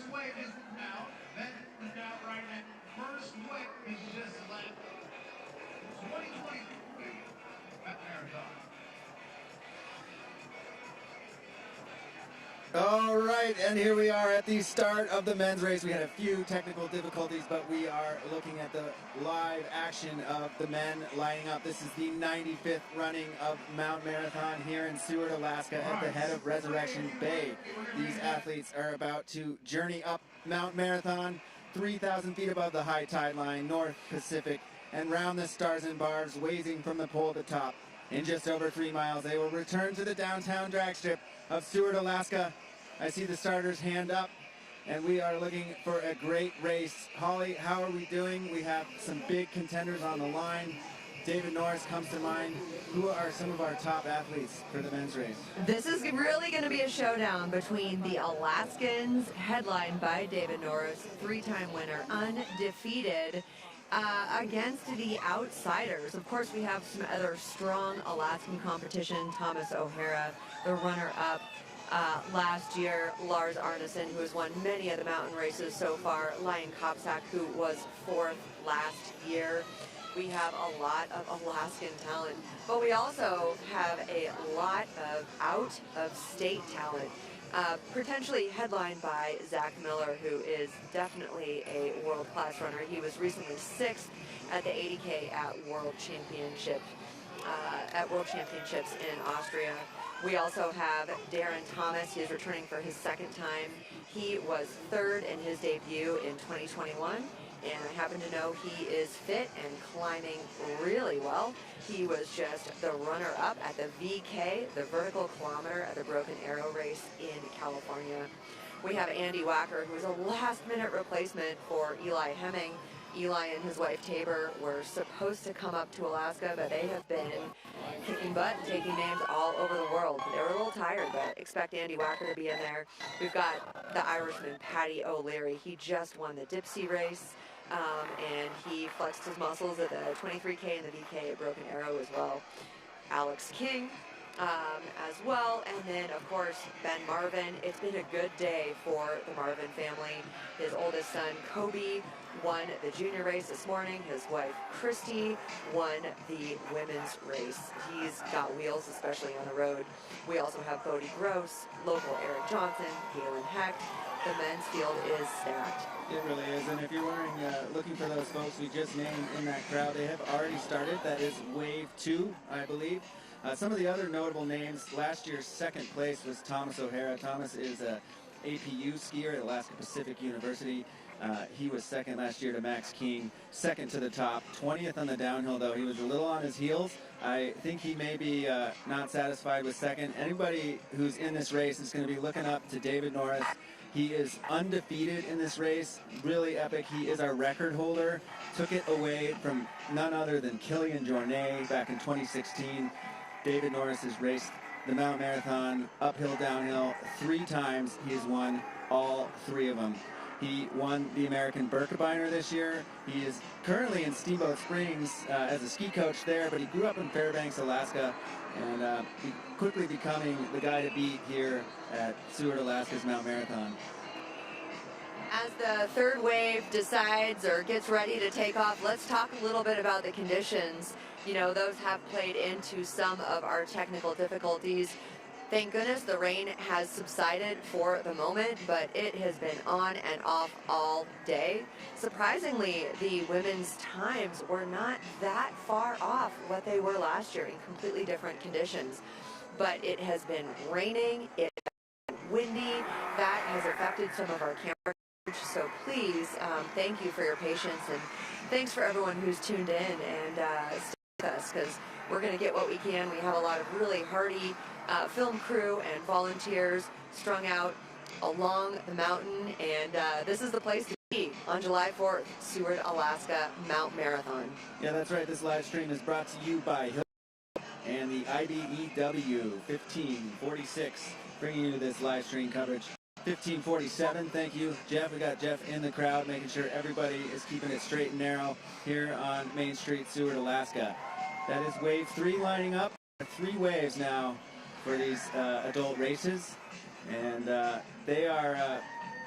first wave is now. Then is out right now. First wave is just left. 2023 marathon. All right, and here we are at the start of the men's race. We had a few technical difficulties, but we are looking at the live action of the men lining up. This is the 95th running of Mount Marathon here in Seward, Alaska, at the head of Resurrection Bay. These athletes are about to journey up Mount Marathon, 3,000 feet above the high tide line, North Pacific, and round the stars and bars, waving from the pole at the top. In just over 3 miles, they will return to the downtown drag strip of Seward, Alaska. I see the starters hand up, and we are looking for a great race. Holly, how are we doing? We have some big contenders on the line. David Norris comes to mind. Who are some of our top athletes for the men's race? This is really going to be a showdown between the Alaskans, headlined by David Norris, 3-time winner, undefeated, against the outsiders. Of course, we have some other strong Alaskan competition. Thomas O'Hara, the runner-up last year, Lars Arneson, who has won many of the mountain races so far, Lion Kopsak, who was 4th last year. We have a lot of Alaskan talent, but we also have a lot of out-of-state talent. Potentially headlined by Zach Miller, who is definitely a world-class runner. He was recently 6th at the 80K at World Championships in Austria. We also have Darren Thomas. He is returning for his 2nd time. He was 3rd in his debut in 2021. And I happen to know he is fit and climbing really well. He was just the runner-up at the VK, the vertical kilometer at the Broken Arrow race in California. We have Andy Wacker, who is a last-minute replacement for Eli Hemming. Eli and his wife Tabor were supposed to come up to Alaska, but they have been kicking butt and taking names all over the world. They were a little tired, but expect Andy Wacker to be in there. We've got the Irishman, Paddy O'Leary. He just won the Dipsea race. And he flexed his muscles at the 23K and the VK at Broken Arrow as well. Alex King as well, and then of course Ben Marvin. It's been a good day for the Marvin family. His oldest son Kobe won the junior race this morning. His wife Christy won the women's race. He's got wheels, especially on the road. We also have Bodie Gross, local Eric Johnson, Galen Hecht. The men's field is stacked. It really is, and if you're looking for those folks we just named in that crowd, they have already started. That is Wave 2, I believe. Some of the other notable names, last year's 2nd place was Thomas O'Hara. Thomas is a APU skier at Alaska Pacific University. He was 2nd last year to Max King, 2nd to the top, 20th on the downhill though. He was a little on his heels. I think he may be not satisfied with 2nd. Anybody who's in this race is going to be looking up to David Norris. He is undefeated in this race, really epic. He is our record holder. Took it away from none other than Kilian Jornet back in 2016. David Norris has raced the Mount Marathon, uphill, downhill, 3 times. He has won all 3 of them. He won the American Birkebeiner this year. He is currently in Steamboat Springs as a ski coach there, but he grew up in Fairbanks, Alaska, and quickly becoming the guy to beat here at Seward, Alaska's Mount Marathon. As the 3rd wave decides or gets ready to take off, let's talk a little bit about the conditions. You know, those have played into some of our technical difficulties. Thank goodness the rain has subsided for the moment, but it has been on and off all day. Surprisingly, the women's times were not that far off what they were last year in completely different conditions. But it has been raining, it's been windy, that has affected some of our camera coverage. So please, thank you for your patience, and thanks for everyone who's tuned in and stay with us, because we're going to get what we can. We have a lot of really hardy film crew and volunteers strung out along the mountain, and this is the place to be on July 4th, Seward, Alaska Mount Marathon. Yeah, that's right. This live stream is brought to you by Hill and the IBEW 1546, bringing you this live stream coverage. 1547, thank you, Jeff. We got Jeff in the crowd, making sure everybody is keeping it straight and narrow here on Main Street, Seward, Alaska. That is Wave 3 lining up. 3 waves now for these adult races, and they are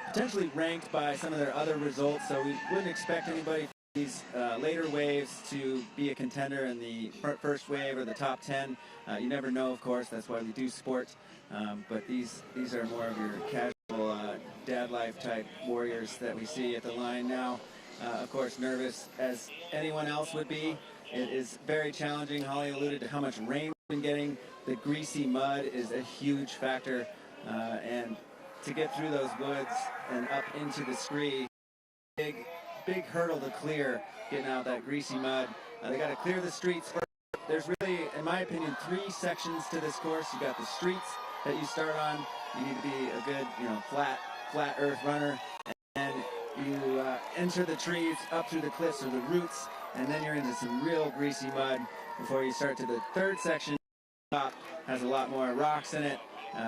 potentially ranked by some of their other results, so we wouldn't expect anybody from these later waves to be a contender in the first wave or the top 10. You never know, of course, that's why we do sport, but these are more of your casual dad life type warriors that we see at the line now. Of course, nervous as anyone else would be. It is very challenging. Holly alluded to how much rain we've been getting. The greasy mud is a huge factor, and to get through those woods and up into the scree, big hurdle to clear, getting out that greasy mud. They got to clear the streets first. There's really, in my opinion, 3 sections to this course. You got the streets that you start on. You need to be a good, flat earth runner, and you enter the trees up through the cliffs or the roots, and then you're into some real greasy mud before you start to the 3rd section. The top has a lot more rocks in it.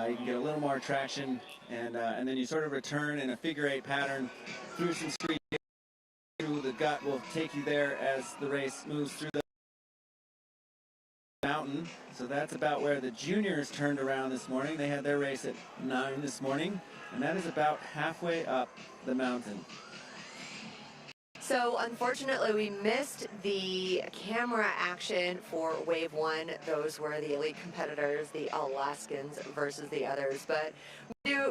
You can get a little more traction, and then you sort of return in a figure-8 pattern through some street. Through the gut will take you there as the race moves through the mountain. So that's about where the juniors turned around this morning. They had their race at 9 this morning, and that is about halfway up the mountain. So unfortunately, we missed the camera action for Wave 1. Those were the elite competitors, the Alaskans versus the others. But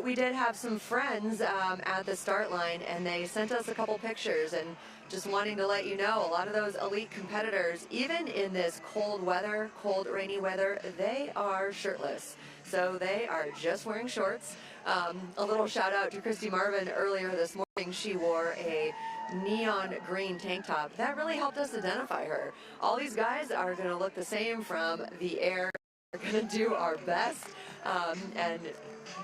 we did have some friends at the start line, and they sent us a couple pictures, and just wanting to let you know, a lot of those elite competitors, even in this cold weather, cold, rainy weather, they are shirtless. So they are just wearing shorts. A little shout out to Christy Marvin earlier this morning. She wore a neon green tank top. That really helped us identify her. All these guys are going to look the same from the air. We're going to do our best, and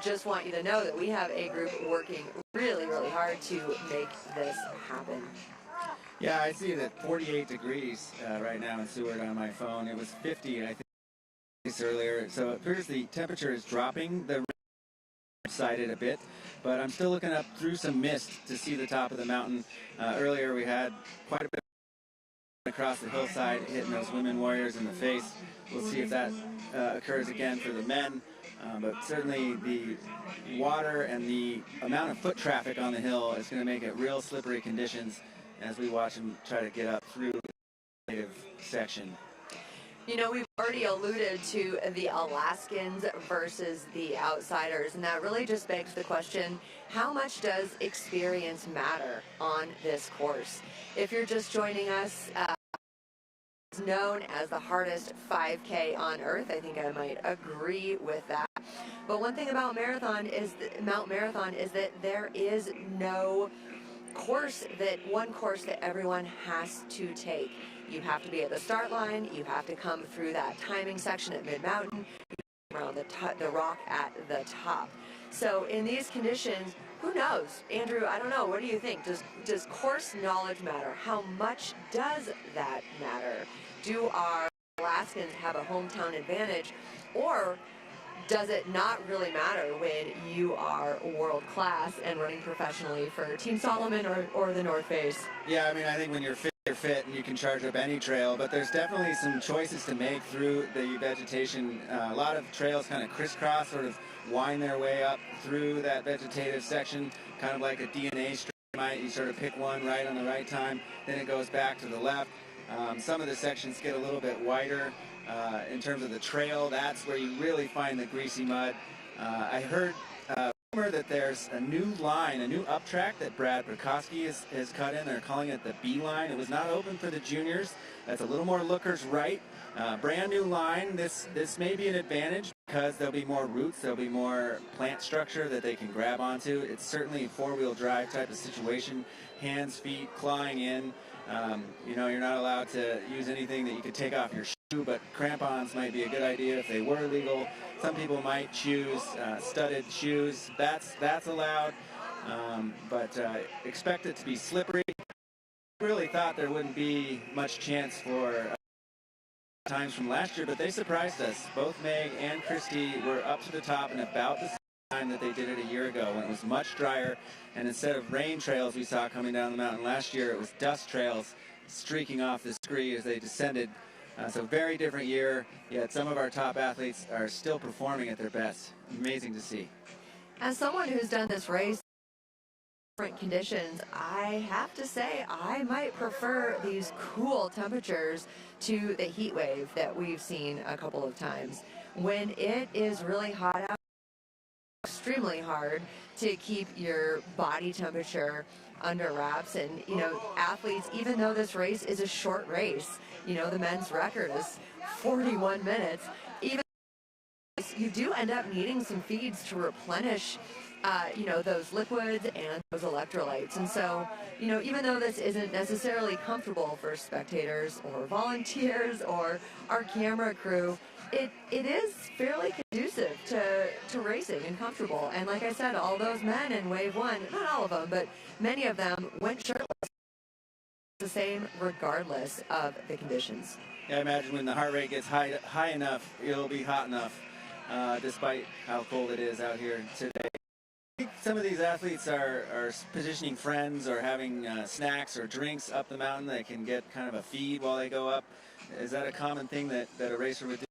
just want you to know that we have a group working really, really hard to make this happen. Yeah, I see it at 48 degrees right now in Seward on my phone. It was 50, I think, earlier. So it appears the temperature is dropping. The subsided a bit, but I'm still looking up through some mist to see the top of the mountain. Earlier we had quite a bit across the hillside hitting those women warriors in the face. We'll see if that occurs again for the men, but certainly the water and the amount of foot traffic on the hill is going to make it real slippery conditions as we watch them try to get up through the native section. You know, we've already alluded to the Alaskans versus the outsiders, and that really just begs the question, how much does experience matter on this course? If you're just joining us, it's known as the hardest 5K on earth. I think I might agree with that. But one thing about Mount Marathon is that there is no one course that everyone has to take. You have to be at the start line, you have to come through that timing section at mid-mountain, around the rock at the top. So in these conditions, who knows? Andrew, I don't know, what do you think? Does course knowledge matter? How much does that matter? Do our Alaskans have a hometown advantage, or does it not really matter when you are world class and running professionally for Team Solomon or the North Face? Yeah, I mean, I think when you're fit and you can charge up any trail, but there's definitely some choices to make through the vegetation. A lot of trails kind of crisscross, sort of wind their way up through that vegetative section, kind of like a DNA straight. You sort of pick one right on the right time, then it goes back to the left. Some of the sections get a little bit wider. In terms of the trail, that's where you really find the greasy mud. I heard that there's a new line, a new up track that Brad Prokosky has cut in. They're calling it the B line. It was not open for the juniors. That's a little more lookers right. Brand new line. This may be an advantage because there'll be more roots, there'll be more plant structure that they can grab onto. It's certainly a four-wheel drive type of situation. Hands, feet, clawing in. You're not allowed to use anything that you could take off your shoe, but crampons might be a good idea if they were legal. Some people might choose studded shoes. That's allowed, but expect it to be slippery. I really thought there wouldn't be much chance for times from last year, but they surprised us. Both Meg and Christy were up to the top in about the same time that they did it a year ago, when it was much drier, and instead of rain trails we saw coming down the mountain last year, it was dust trails streaking off the scree as they descended. So very different year, yet some of our top athletes are still performing at their best. Amazing to see. As someone who's done this race conditions, I have to say I might prefer these cool temperatures to the heat wave that we've seen a couple of times. When it is really hot out, extremely hard to keep your body temperature under wraps. And athletes, even though this race is a short race, the men's record is 41 minutes, even you do end up needing some feeds to replenish those liquids and those electrolytes. And so, even though this isn't necessarily comfortable for spectators or volunteers or our camera crew, it is fairly conducive to racing and comfortable. And like I said, all those men in wave one, not all of them, but many of them went shirtless the same regardless of the conditions. Yeah, I imagine when the heart rate gets high enough, it'll be hot enough, despite how cold it is out here today. I think some of these athletes are positioning friends or having snacks or drinks up the mountain. They can get kind of a feed while they go up. Is that a common thing that a racer would do?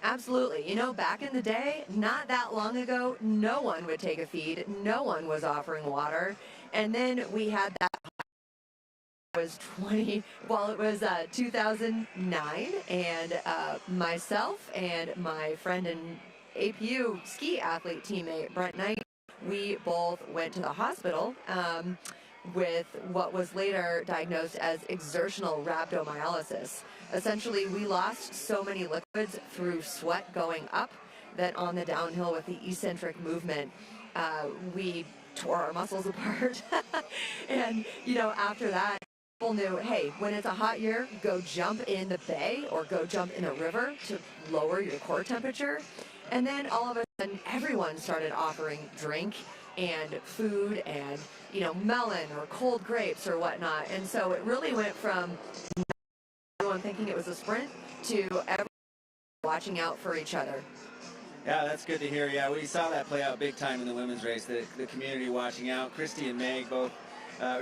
Absolutely. Back in the day, not that long ago, no one would take a feed. No one was offering water. And then we had that. It was 2009, and myself and my friend and APU ski athlete teammate Brent Knight, we both went to the hospital with what was later diagnosed as exertional rhabdomyolysis. Essentially, we lost so many liquids through sweat going up that on the downhill with the eccentric movement, we tore our muscles apart. And, after that, people knew, hey, when it's a hot year, go jump in the bay or go jump in a river to lower your core temperature. And then all of a sudden, everyone started offering drink and food and, melon or cold grapes or whatnot. And so it really went from everyone thinking it was a sprint to everyone watching out for each other. Yeah, that's good to hear. Yeah, we saw that play out big time in the women's race, the community watching out. Christy and Meg both,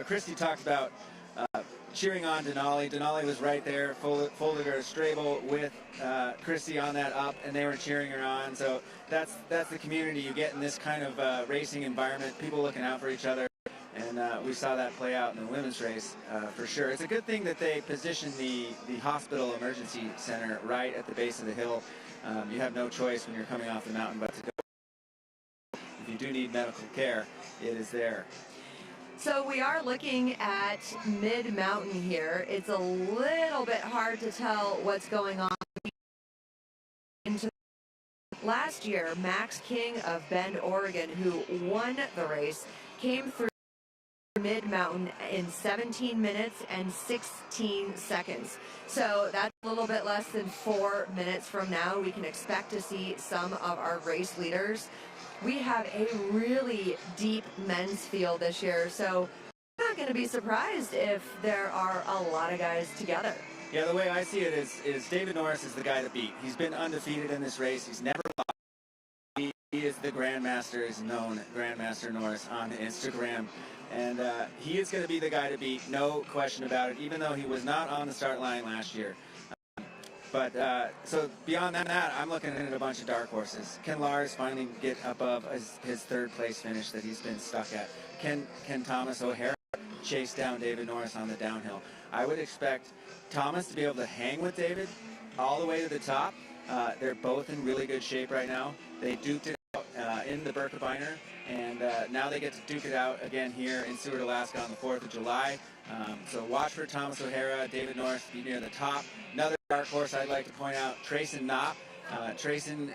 Christy talked about cheering on Denali. Denali was right there, folded her Strable with Christy on that up, and they were cheering her on. So that's the community you get in this kind of racing environment, people looking out for each other. And we saw that play out in the women's race for sure. It's a good thing that they positioned the hospital emergency center right at the base of the hill. You have no choice when you're coming off the mountain but to go. If you do need medical care, it is there. So we are looking at mid-mountain here. It's a little bit hard to tell what's going on. Last year, Max King of Bend, Oregon, who won the race, came through mid-mountain in 17 minutes and 16 seconds. So that's a little bit less than 4 minutes from now. We can expect to see some of our race leaders. We have a really deep men's field this year, so I'm not going to be surprised if there are a lot of guys together. Yeah, the way I see it is David Norris is the guy to beat. He's been undefeated in this race. He's never lost. He is the Grandmaster, is known Grandmaster Norris on Instagram. And he is going to be the guy to beat, no question about it, even though he was not on the start line last year. So beyond that, I'm looking at a bunch of dark horses. Can Lars finally get above his third place finish that he's been stuck at? Can Thomas O'Hara chase down David Norris on the downhill? I would expect Thomas to be able to hang with David all the way to the top. They're both in really good shape right now. They duked it out in the Birkebeiner, and now they get to duke it out again here in Seward, Alaska on the 4th of July. So watch for Thomas O'Hara, David Norris to be near the top. Another dark horse I'd like to point out, Trayson Knopp. Trayson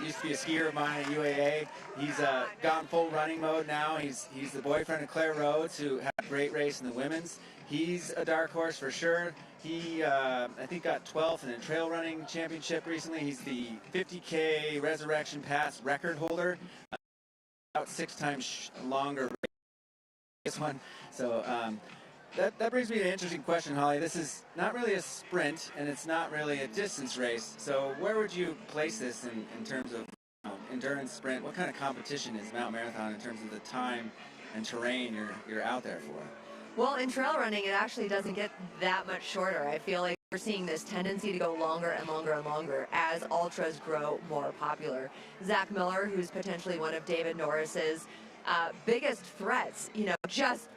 used to be a skier of mine at UAA. He's gone full running mode now. He's the boyfriend of Claire Rhodes, who had a great race in the women's. He's a dark horse for sure. He, I think, got 12th in a trail running championship recently. He's the 50K Resurrection Pass record holder. About 6 times longer this one. So that brings me to an interesting question, Holly. This is not really a sprint, and it's not really a distance race. So where would you place this in terms of endurance sprint? What kind of competition is Mount Marathon in terms of the time and terrain you're out there for? Well, in trail running, it actually doesn't get that much shorter. I feel like we're seeing this tendency to go longer and longer and longer as ultras grow more popular. Zach Miller, who's potentially one of David Norris's biggest threats, just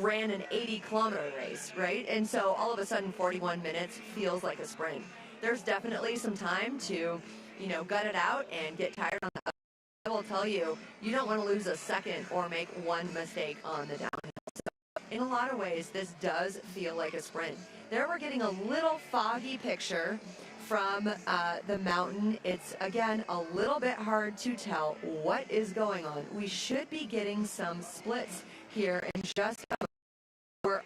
ran an 80-kilometer race, right? And so all of a sudden 41 minutes feels like a sprint. There's definitely some time to, gut it out and get tired on the. I will tell you, you don't want to lose a second or make one mistake on the downhill. So in a lot of ways, this does feel like a sprint. There we're getting a little foggy picture from the mountain. It's, again, a little bit hard to tell what is going on. We should be getting some splits here in just a moment. We're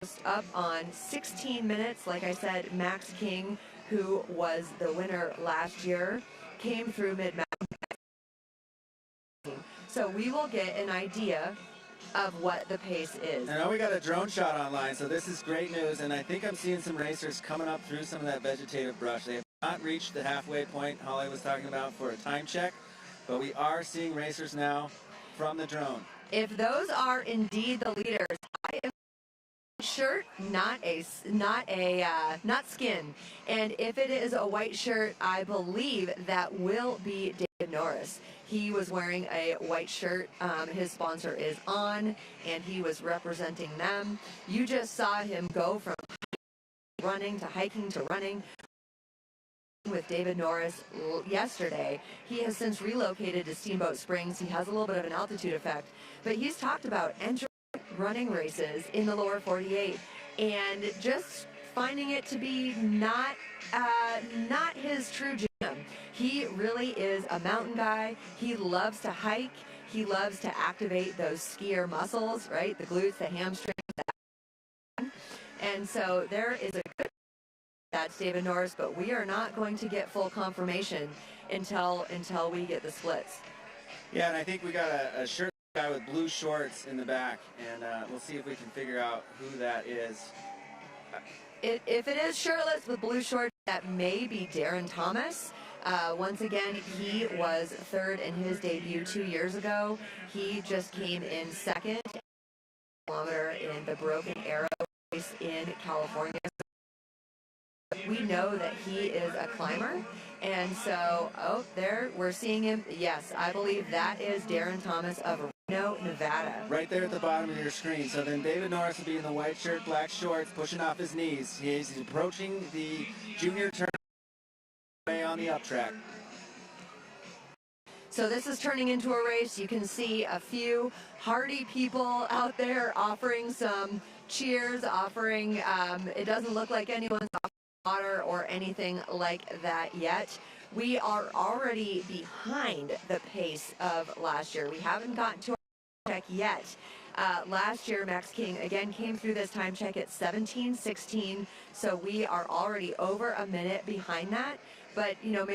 almost up on 16 minutes. Like I said, Max King, who was the winner last year, came through mid-mountain. So we will get an idea of what the pace is. I know we got a drone shot online, so this is great news, and I think I'm seeing some racers coming up through some of that vegetative brush. They have not reached the halfway point Holly was talking about for a time check, but we are seeing racers now from the drone. If those are indeed the leaders, I am shirt, not skin. And if it is a white shirt, I believe that will be David Norris. He was wearing a white shirt. His sponsor is On, and he was representing them. You just saw him go from running to hiking to running with David Norris yesterday. He has since relocated to Steamboat Springs. He has a little bit of an altitude effect, but he's talked about entering running races in the lower 48 and just finding it to be not his true jam. He really is a mountain guy. He loves to hike. He loves to activate those skier muscles, right? The glutes, the hamstrings. And so there is a good, that's David Norris, but we are not going to get full confirmation until we get the splits. Yeah, and I think we got a shirt guy with blue shorts in the back, and we'll see if we can figure out who that is. If it is shirtless with blue shorts, that may be Darren Thomas. Once again, he was third in his debut 2 years ago. He just came in second kilometer in the Broken Arrow race in California. We know that he is a climber, and so, there, we're seeing him. Yes, I believe that is Darren Thomas of Reno, Nevada. Right there at the bottom of your screen. So then David Norris will be in the white shirt, black shorts, pushing off his knees. He's approaching the junior turn on the up track. So this is turning into a race. You can see a few hardy people out there offering some cheers, offering, it doesn't look like anyone's offering water or anything like that yet. We are already behind the pace of last year. We haven't gotten to our check yet. Last year, Max King again came through this time check at 17:16, so we are already over a minute behind that. But maybe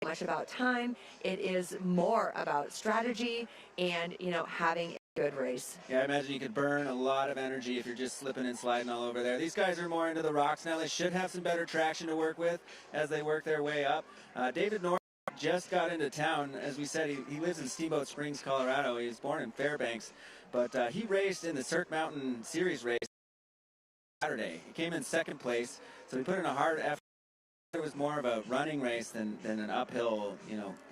much about time. It is more about strategy and having a good race. Yeah, I imagine you could burn a lot of energy if you're just slipping and sliding all over there. These guys are more into the rocks now. They should have some better traction to work with as they work their way up. David Norris just got into town. As we said, he lives in Steamboat Springs, Colorado. He was born in Fairbanks, but he raced in the Cirque Mountain Series race Saturday. He came in second place, so he put in a hard effort. It was more of a running race than an uphill,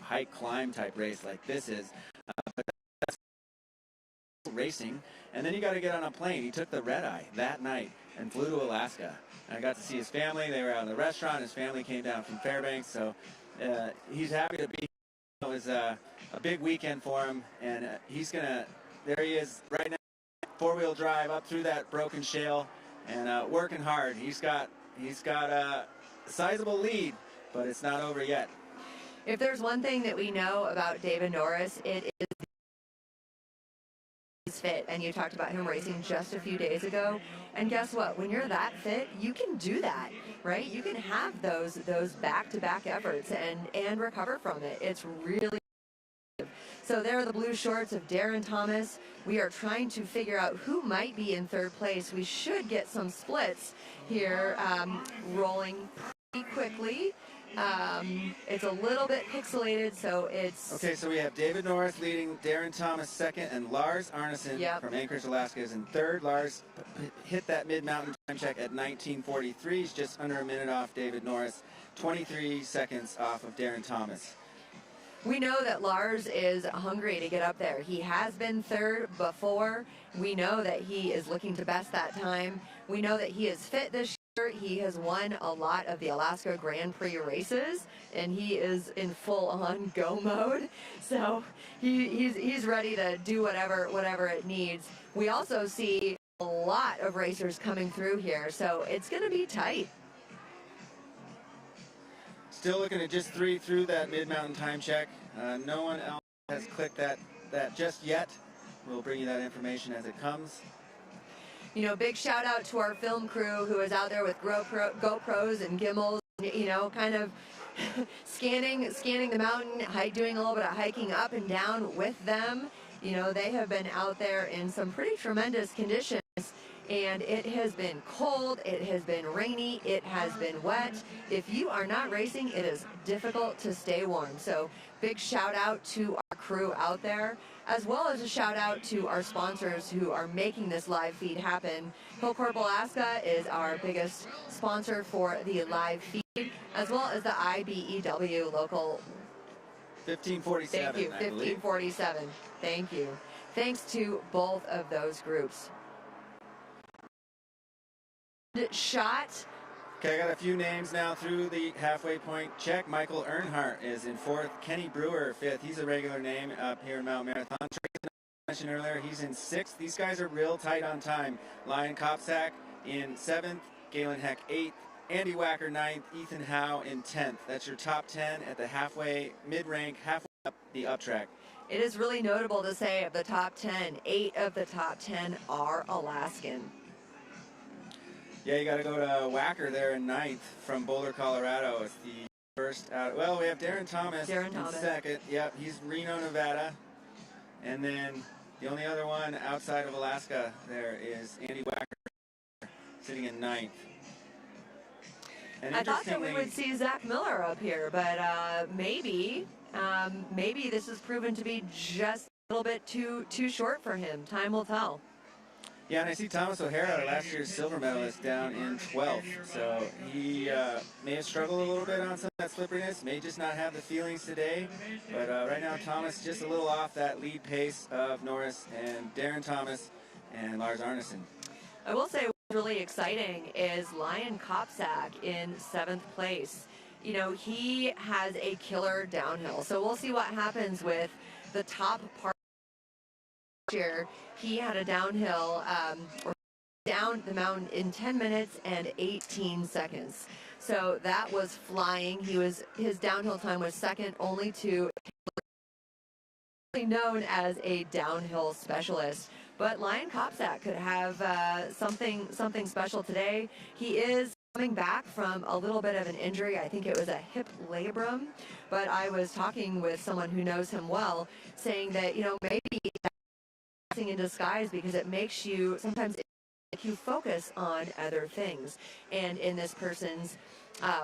hike climb type race like this is. But that's racing, and then you got to get on a plane. He took the red eye that night and flew to Alaska. And I got to see his family. They were out in the restaurant. His family came down from Fairbanks, so he's happy to be here. It was a big weekend for him, and there he is right now, four-wheel drive up through that broken shale and working hard. He's got a sizable lead, but it's not over yet. If there's one thing that we know about David Norris, it is he's fit. And you talked about him racing just a few days ago. And guess what? When you're that fit, you can do that, right? You can have those back-to-back efforts and recover from it. It's really. So there are the blue shorts of Darren Thomas. We are trying to figure out who might be in third place. We should get some splits here rolling pretty quickly. It's a little bit pixelated, so it's... Okay, so we have David Norris leading, Darren Thomas second, and Lars Arneson from Anchorage, Alaska is in third. Lars hit that mid-mountain time check at 19:43. He's just under a minute off David Norris, 23 seconds off of Darren Thomas. We know that Lars is hungry to get up there. He has been third before. We know that he is looking to best that time. We know that he is fit this year. He has won a lot of the Alaska Grand Prix races, and he is in full-on go mode. So he's ready to do whatever it needs. We also see a lot of racers coming through here, so it's going to be tight. Still looking at just 3 through that mid-mountain time check. No one else has clicked that just yet. We'll bring you that information as it comes. You know, big shout out to our film crew who is out there with GoPros and gimbals, you know, kind of scanning the mountain, doing a little bit of hiking up and down with them. You know, they have been out there in some pretty tremendous conditions, and it has been cold, it has been rainy, it has been wet. If you are not racing, it is difficult to stay warm. So big shout out to our crew out there, as well as a shout out to our sponsors who are making this live feed happen. Hillcorp Alaska is our biggest sponsor for the live feed, as well as the IBEW local 1547. Thank you, 1547. Thank you. Thanks to both of those groups. Shot. Okay, I got a few names now through the halfway point check. Michael Earnhardt is in 4th. Kenny Brewer 5th. He's a regular name up here in Mount Marathon. Trace, I mentioned earlier, he's in 6th. These guys are real tight on time. Lion Kopsak in 7th. Galen Heck 8th. Andy Wacker 9th. Ethan Howe in 10th. That's your top 10 at the halfway, mid-rank, halfway up the up track. It is really notable to say of the top 10, 8 of the top 10 are Alaskan. Yeah, you got to go to Wacker there in 9th from Boulder, Colorado. It's the first out. Well, we have Darren Thomas in 2nd. Yep, he's Reno, Nevada. And then the only other one outside of Alaska there is Andy Wacker sitting in 9th. And I thought that we would see Zach Miller up here, but maybe this has proven to be just a little bit too short for him. Time will tell. Yeah, and I see Thomas O'Hara, last year's silver medalist, down in 12th. So he may have struggled a little bit on some of that slipperiness, may just not have the feelings today. But right now, Thomas just a little off that lead pace of Norris and Darren Thomas and Lars Arneson. I will say what's really exciting is Lion Kopsak in 7th place. You know, he has a killer downhill. So we'll see what happens with the top part. Year he had a downhill or down the mountain in 10 minutes and 18 seconds. So that was flying. His downhill time was second only to known as a downhill specialist. But Lion Kopsak could have something special today. He is coming back from a little bit of an injury. I think it was a hip labrum. But I was talking with someone who knows him well, saying that, you know, maybe in disguise, because it makes you sometimes you focus on other things, and in this person's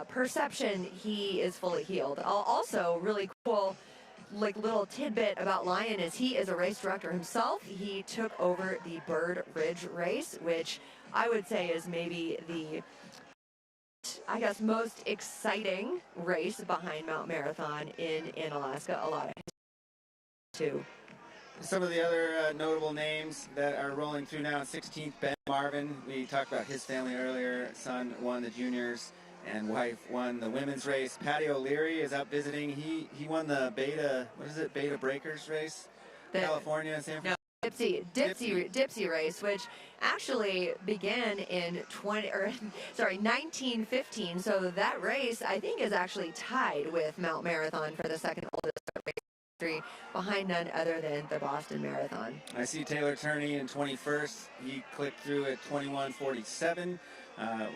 perception, he is fully healed. Also really cool like little tidbit about Lion is he is a race director himself. He took over the Bird Ridge race, which I would say is maybe the most exciting race behind Mount Marathon in Alaska. A lot of too. Some of the other notable names that are rolling through now. 16th, Ben Marvin. We talked about his family earlier. Son won the juniors and wife won the women's race. Patty O'Leary is out visiting. He won the Beta Breakers race? California, San Francisco. Dipsy race, which actually began in 1915. So that race, I think, is actually tied with Mount Marathon for the second oldest race. Behind none other than the Boston Marathon. I see Taylor Turney in 21st. He clicked through at 21:47.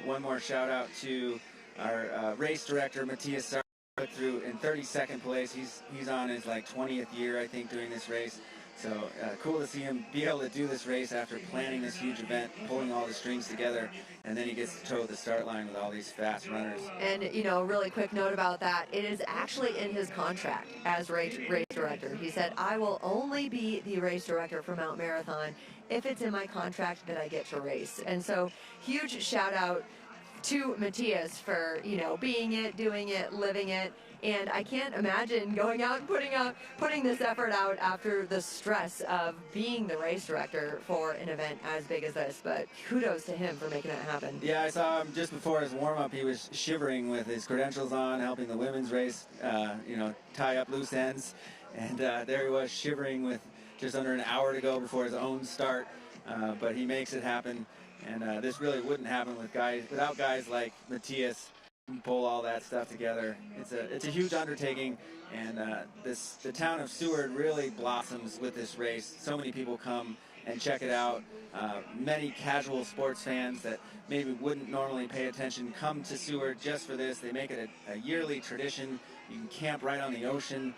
One more shout out to our race director, Matthias Sarr, clicked through in 32nd place. He's on his 20th year, I think, doing this race. So cool to see him be able to do this race after planning this huge event, pulling all the strings together, and then he gets to toe the start line with all these fast runners. And, you know, really quick note about that, it is actually in his contract as race director. He said, I will only be the race director for Mount Marathon if it's in my contract that I get to race. And so huge shout out to Matthias for, you know, being it, doing it, living it. And I can't imagine going out and putting this effort out after the stress of being the race director for an event as big as this. But kudos to him for making that happen. Yeah, I saw him just before his warm-up. He was shivering with his credentials on, helping the women's race, you know, tie up loose ends. And there he was shivering with just under an hour to go before his own start. But he makes it happen. And this really wouldn't happen without guys like Matthias who pull all that stuff together. It's a huge undertaking, and the town of Seward really blossoms with this race. So many people come and check it out. Many casual sports fans that maybe wouldn't normally pay attention come to Seward just for this. They make it a yearly tradition. You can camp right on the ocean.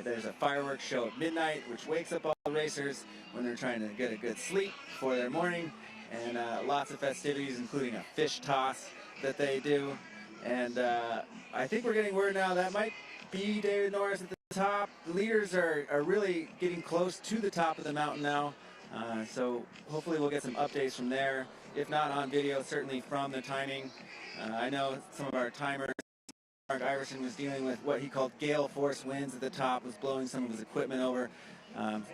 There's a fireworks show at midnight, which wakes up all the racers when they're trying to get a good sleep for their morning. And lots of festivities, including a fish toss that they do. And I think we're getting word now that might be David Norris at the top. The leaders are really getting close to the top of the mountain now. So hopefully we'll get some updates from there. If not on video, certainly from the timing. I know some of our timers, Mark Iverson was dealing with what he called gale force winds at the top, was blowing some of his equipment over.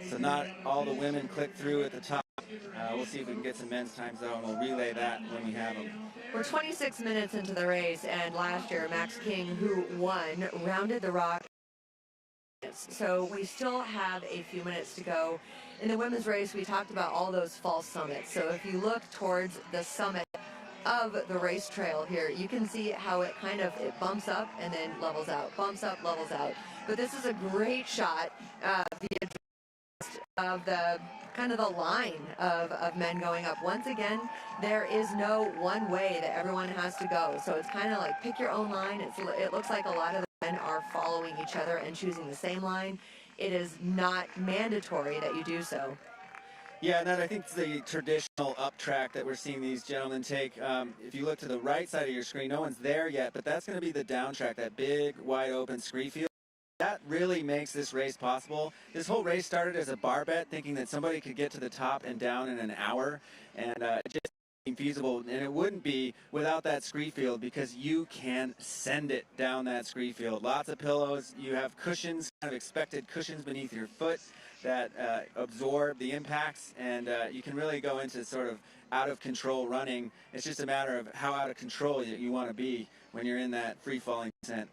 So not all the women clicked through at the top. We'll see if we can get some men's times though, and we'll relay that when we have them. We're 26 minutes into the race, and last year Max King, who won, rounded the rock. So we still have a few minutes to go. In the women's race, we talked about all those false summits. So if you look towards the summit of the race trail here, you can see how it bumps up and then levels out, bumps up, levels out. But this is a great shot of the the line of men going up. Once again, there is no one way that everyone has to go. So it's kind of like pick your own line. It looks like a lot of the men are following each other and choosing the same line. It is not mandatory that you do so. Yeah, and that I think is the traditional up track that we're seeing these gentlemen take. If you look to the right side of your screen, no one's there yet, but that's going to be the down track, that big, wide open scree field. That really makes this race possible. This whole race started as a bar bet, thinking that somebody could get to the top and down in an hour, and it just seemed feasible. And it wouldn't be without that scree field, because you can send it down that scree field. Lots of pillows. You have cushions, kind of expected cushions beneath your foot that absorb the impacts, and you can really go into sort of out of control running. It's just a matter of how out of control you want to be when you're in that free-falling descent.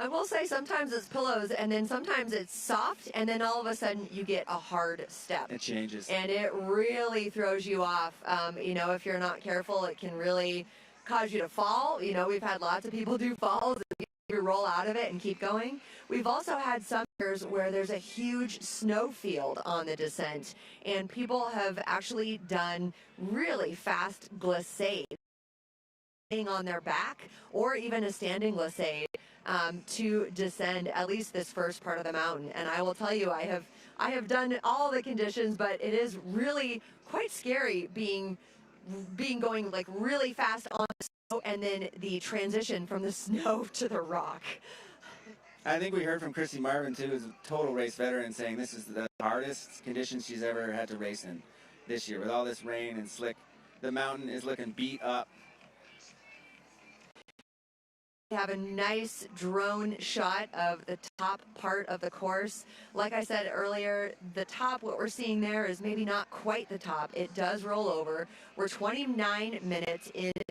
I will say sometimes it's pillows, and then sometimes it's soft, and then all of a sudden you get a hard step. It changes. And it really throws you off. You know, if you're not careful, it can really cause you to fall. You know, we've had lots of people do falls, and you roll out of it and keep going. We've also had some years where there's a huge snow field on the descent, and people have actually done really fast glissades on their back, or even a standing glissade to descend at least this first part of the mountain. And I will tell you, I have done all the conditions, but it is really quite scary being going like really fast on the snow, and then the transition from the snow to the rock. I think we heard from Christy Marvin too, who's a total race veteran, saying this is the hardest conditions she's ever had to race in this year, with all this rain and slick. The mountain is looking beat up. We have a nice drone shot of the top part of the course. Like I said earlier, the top, what we're seeing there is maybe not quite the top. It does roll over. We're 29 minutes into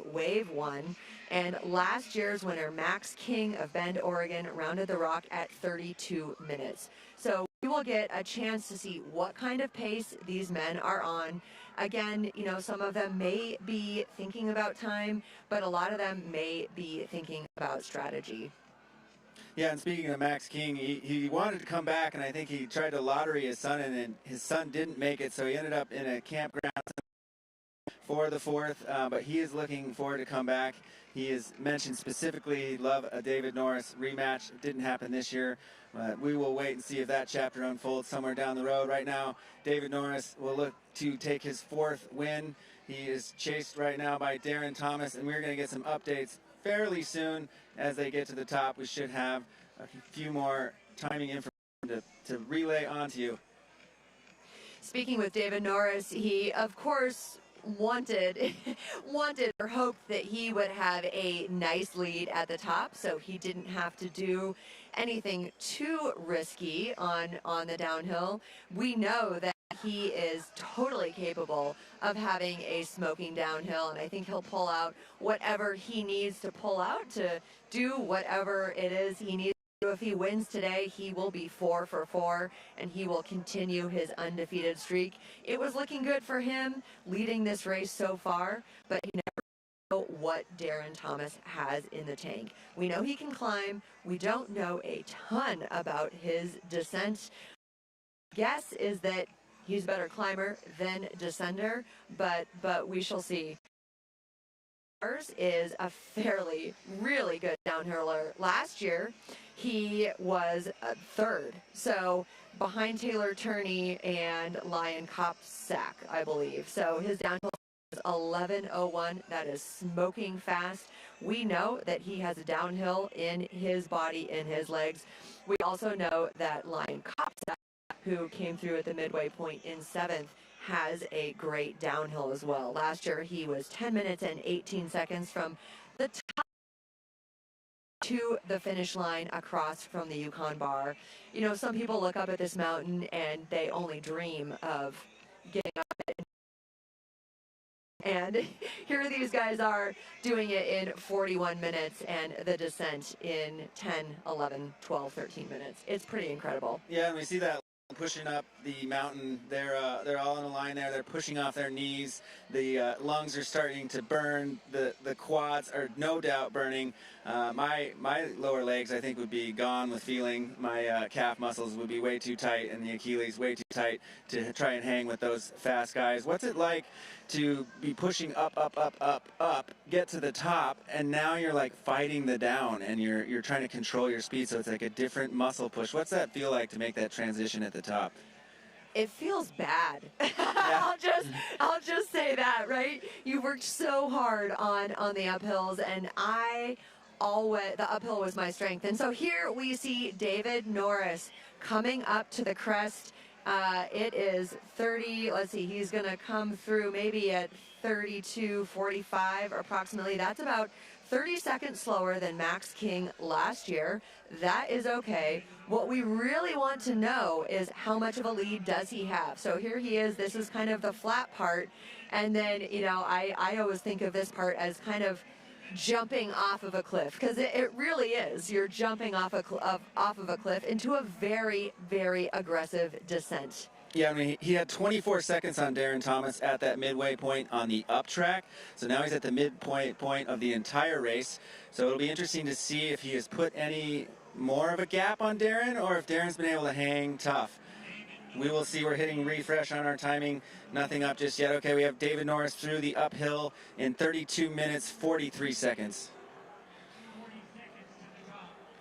Wave 1, and last year's winner, Max King of Bend, Oregon, rounded the rock at 32 minutes. So we will get a chance to see what kind of pace these men are on. Again, you know, some of them may be thinking about time, but a lot of them may be thinking about strategy. Yeah, and speaking of Max King, he wanted to come back, and I think he tried to lottery his son, and his son didn't make it, so he ended up in a campground for the 4th, but he is looking forward to come back. He has mentioned specifically he'd love a David Norris rematch. It didn't happen this year. We will wait and see if that chapter unfolds somewhere down the road. Right now, David Norris will look to take his 4th win. He is chased right now by Darren Thomas, and we're going to get some updates fairly soon as they get to the top. We should have a few more timing information to relay onto you. Speaking with David Norris, he, of course, wanted wanted or hoped that he would have a nice lead at the top, so he didn't have to do anything too risky on the downhill. We know that he is totally capable of having a smoking downhill, and I think he'll pull out whatever he needs to pull out to do whatever it is he needs. If he wins today, he will be 4 for 4, and he will continue his undefeated streak. It was looking good for him leading this race so far, but he never know what Darren Thomas has in the tank. We know he can climb. We don't know a ton about his descent. Guess is that he's a better climber than descender, but we shall see. Is a really good downhiller. Last year, he was third, so behind Taylor Turney and Lion Kopsak, I believe. So his downhill is 11:01. That is smoking fast. We know that he has a downhill in his body, in his legs. We also know that Lion Kopsak, who came through at the midway point in 7th, has a great downhill as well. Last year, he was 10 minutes and 18 seconds from the top to the finish line across from the Yukon Bar. You know, some people look up at this mountain and they only dream of getting up it. And here these guys are doing it in 41 minutes and the descent in 10, 11, 12, 13 minutes. It's pretty incredible. Yeah, and we see that pushing up the mountain. They're all in a line there. They're pushing off their knees. The lungs are starting to burn. The quads are no doubt burning. My lower legs, I think, would be gone with feeling. My calf muscles would be way too tight, and the Achilles way too tight to try and hang with those fast guys. What's it like to be pushing up, get to the top, and now you're like fighting the down, and you're trying to control your speed, so it's like a different muscle push. What's that feel like to make that transition at the top? It feels bad. Yeah. I'll just say that, right? You worked so hard on the uphills, and the uphill was my strength. And so here we see David Norris coming up to the crest. It is 30, let's see, he's going to come through maybe at 32:45 approximately. That's about 30 seconds slower than Max King last year. That is okay. What we really want to know is how much of a lead does he have. So here he is. This is kind of the flat part. And then, you know, I always think of this part as kind of jumping off of a cliff, because it really is. You're jumping off of a cliff into a very, very aggressive descent. Yeah, I mean, he had 24 seconds on Darren Thomas at that midway point on the up track. So now he's at the midpoint point of the entire race. So it'll be interesting to see if he has put any more of a gap on Darren, or if Darren's been able to hang tough. We will see. We're hitting refresh on our timing. Nothing up just yet. Okay, we have David Norris through the uphill in 32 minutes, 43 seconds.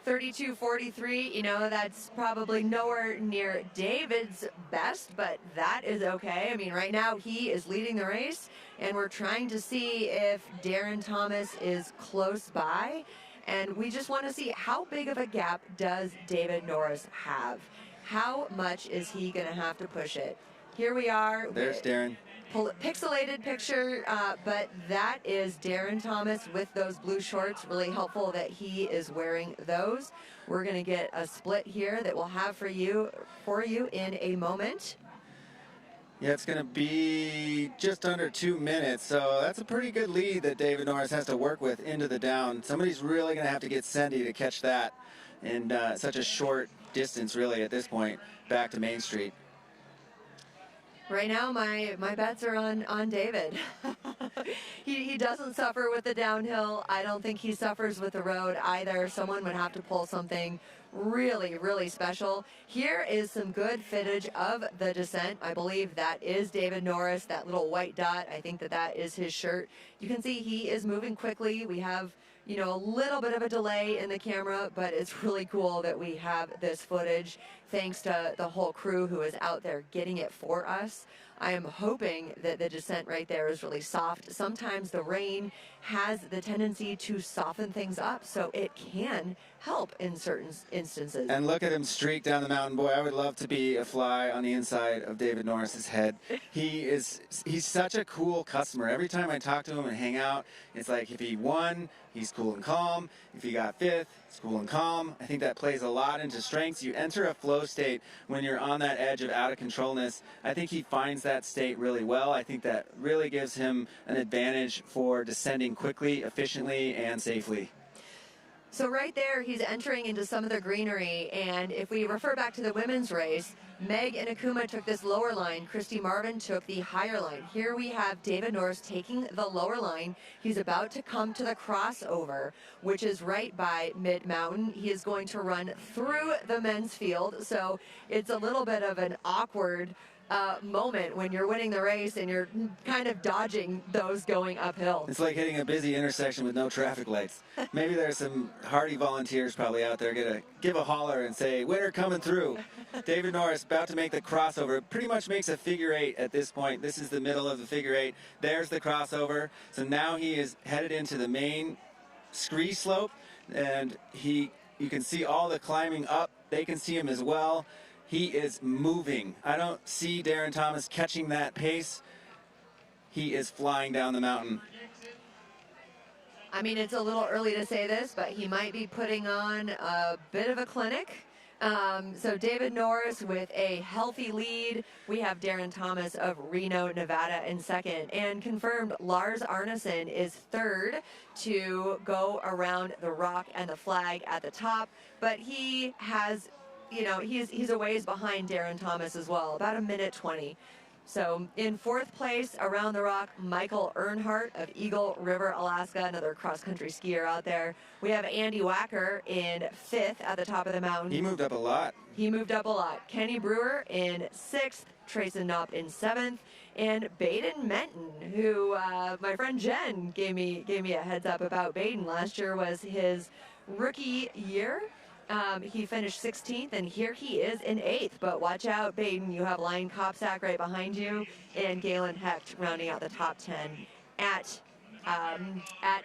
32:43, you know, that's probably nowhere near David's best, but that is okay. I mean, right now he is leading the race, and we're trying to see if Darren Thomas is close by, and we just want to see how big of a gap does David Norris have. How much is he going to have to push it? Here we are. There's Darren. Pixelated picture, but that is Darren Thomas with those blue shorts. Really helpful that he is wearing those. We're going to get a split here that we'll have for you in a moment. Yeah, it's going to be just under 2 minutes, so that's a pretty good lead that David Norris has to work with into the down. Somebody's really going to have to get Sendy to catch that in such a short distance, really, at this point, back to Main Street. Right now, my bets are on David. He doesn't suffer with the downhill. I don't think he suffers with the road either. Someone would have to pull something really, really special. Here is some good footage of the descent. I believe that is David Norris, that little white dot. I think that is his shirt. You can see he is moving quickly. We have you know, a little bit of a delay in the camera, but it's really cool that we have this footage thanks to the whole crew who is out there getting it for us. I am hoping that the descent right there is really soft. Sometimes the rain has the tendency to soften things up, so it can help in certain instances. And look at him streak down the mountain. Boy, I would love to be a fly on the inside of David Norris's head. He's such a cool customer. Every time I talk to him and hang out, it's like if he won, he's cool and calm. If he got fifth, he's cool and calm. I think that plays a lot into strengths. You enter a flow state when you're on that edge of out of controlness. I think he finds that state really well. I think that really gives him an advantage for descending quickly, efficiently, and safely. So right there, he's entering into some of the greenery, and if we refer back to the women's race, Meg and Akuma took this lower line. Christy Marvin took the higher line. Here we have David Norris taking the lower line. He's about to come to the crossover, which is right by mid-mountain. He is going to run through the men's field, so it's a little bit of an awkward moment when you're winning the race and you're kind of dodging those going uphill. It's like hitting a busy intersection with no traffic lights. Maybe there's some hardy volunteers probably out there gonna give a holler and say, winner coming through. David Norris about to make the crossover. Pretty much makes a figure eight at this point. This is the middle of the figure eight. There's the crossover. So now he is headed into the main scree slope, and you can see all the climbing up. They can see him as well. He is moving. I don't see Darren Thomas catching that pace. He is flying down the mountain. I mean, it's a little early to say this, but he might be putting on a bit of a clinic. So David Norris with a healthy lead. We have Darren Thomas of Reno, Nevada in second. And confirmed Lars Arneson is third to go around the rock and the flag at the top. But he has, you know, he's a ways behind Darren Thomas as well, about 1:20. So in fourth place around the rock, Michael Earnhardt of Eagle River, Alaska, another cross-country skier out there. We have Andy Wacker in fifth at the top of the mountain. He moved up a lot. He moved up a lot. Kenny Brewer in sixth, Trayson Knopp in seventh, and Baden Menton, who my friend Jen gave me a heads up about. Baden last year was his rookie year. He finished 16th, and here he is in 8th. But watch out, Baden. You have Lion Kopsack right behind you, and Galen Hecht rounding out the top 10 at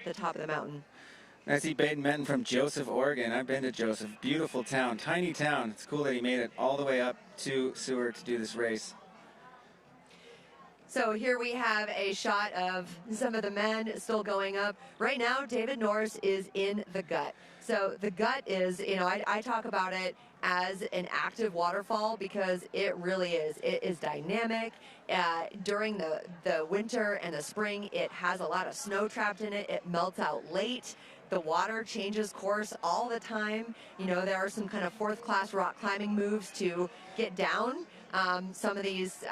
the top of the mountain. I see Baden Menton from Joseph, Oregon. I've been to Joseph. Beautiful town, tiny town. It's cool that he made it all the way up to Seward to do this race. So here we have a shot of some of the men still going up. Right now, David Norris is in the gut. So the gut is, you know, I talk about it as an active waterfall because it really is. It is dynamic. During the winter and the spring, it has a lot of snow trapped in it. It melts out late. The water changes course all the time. You know, there are some kind of fourth-class rock climbing moves to get down. Some of these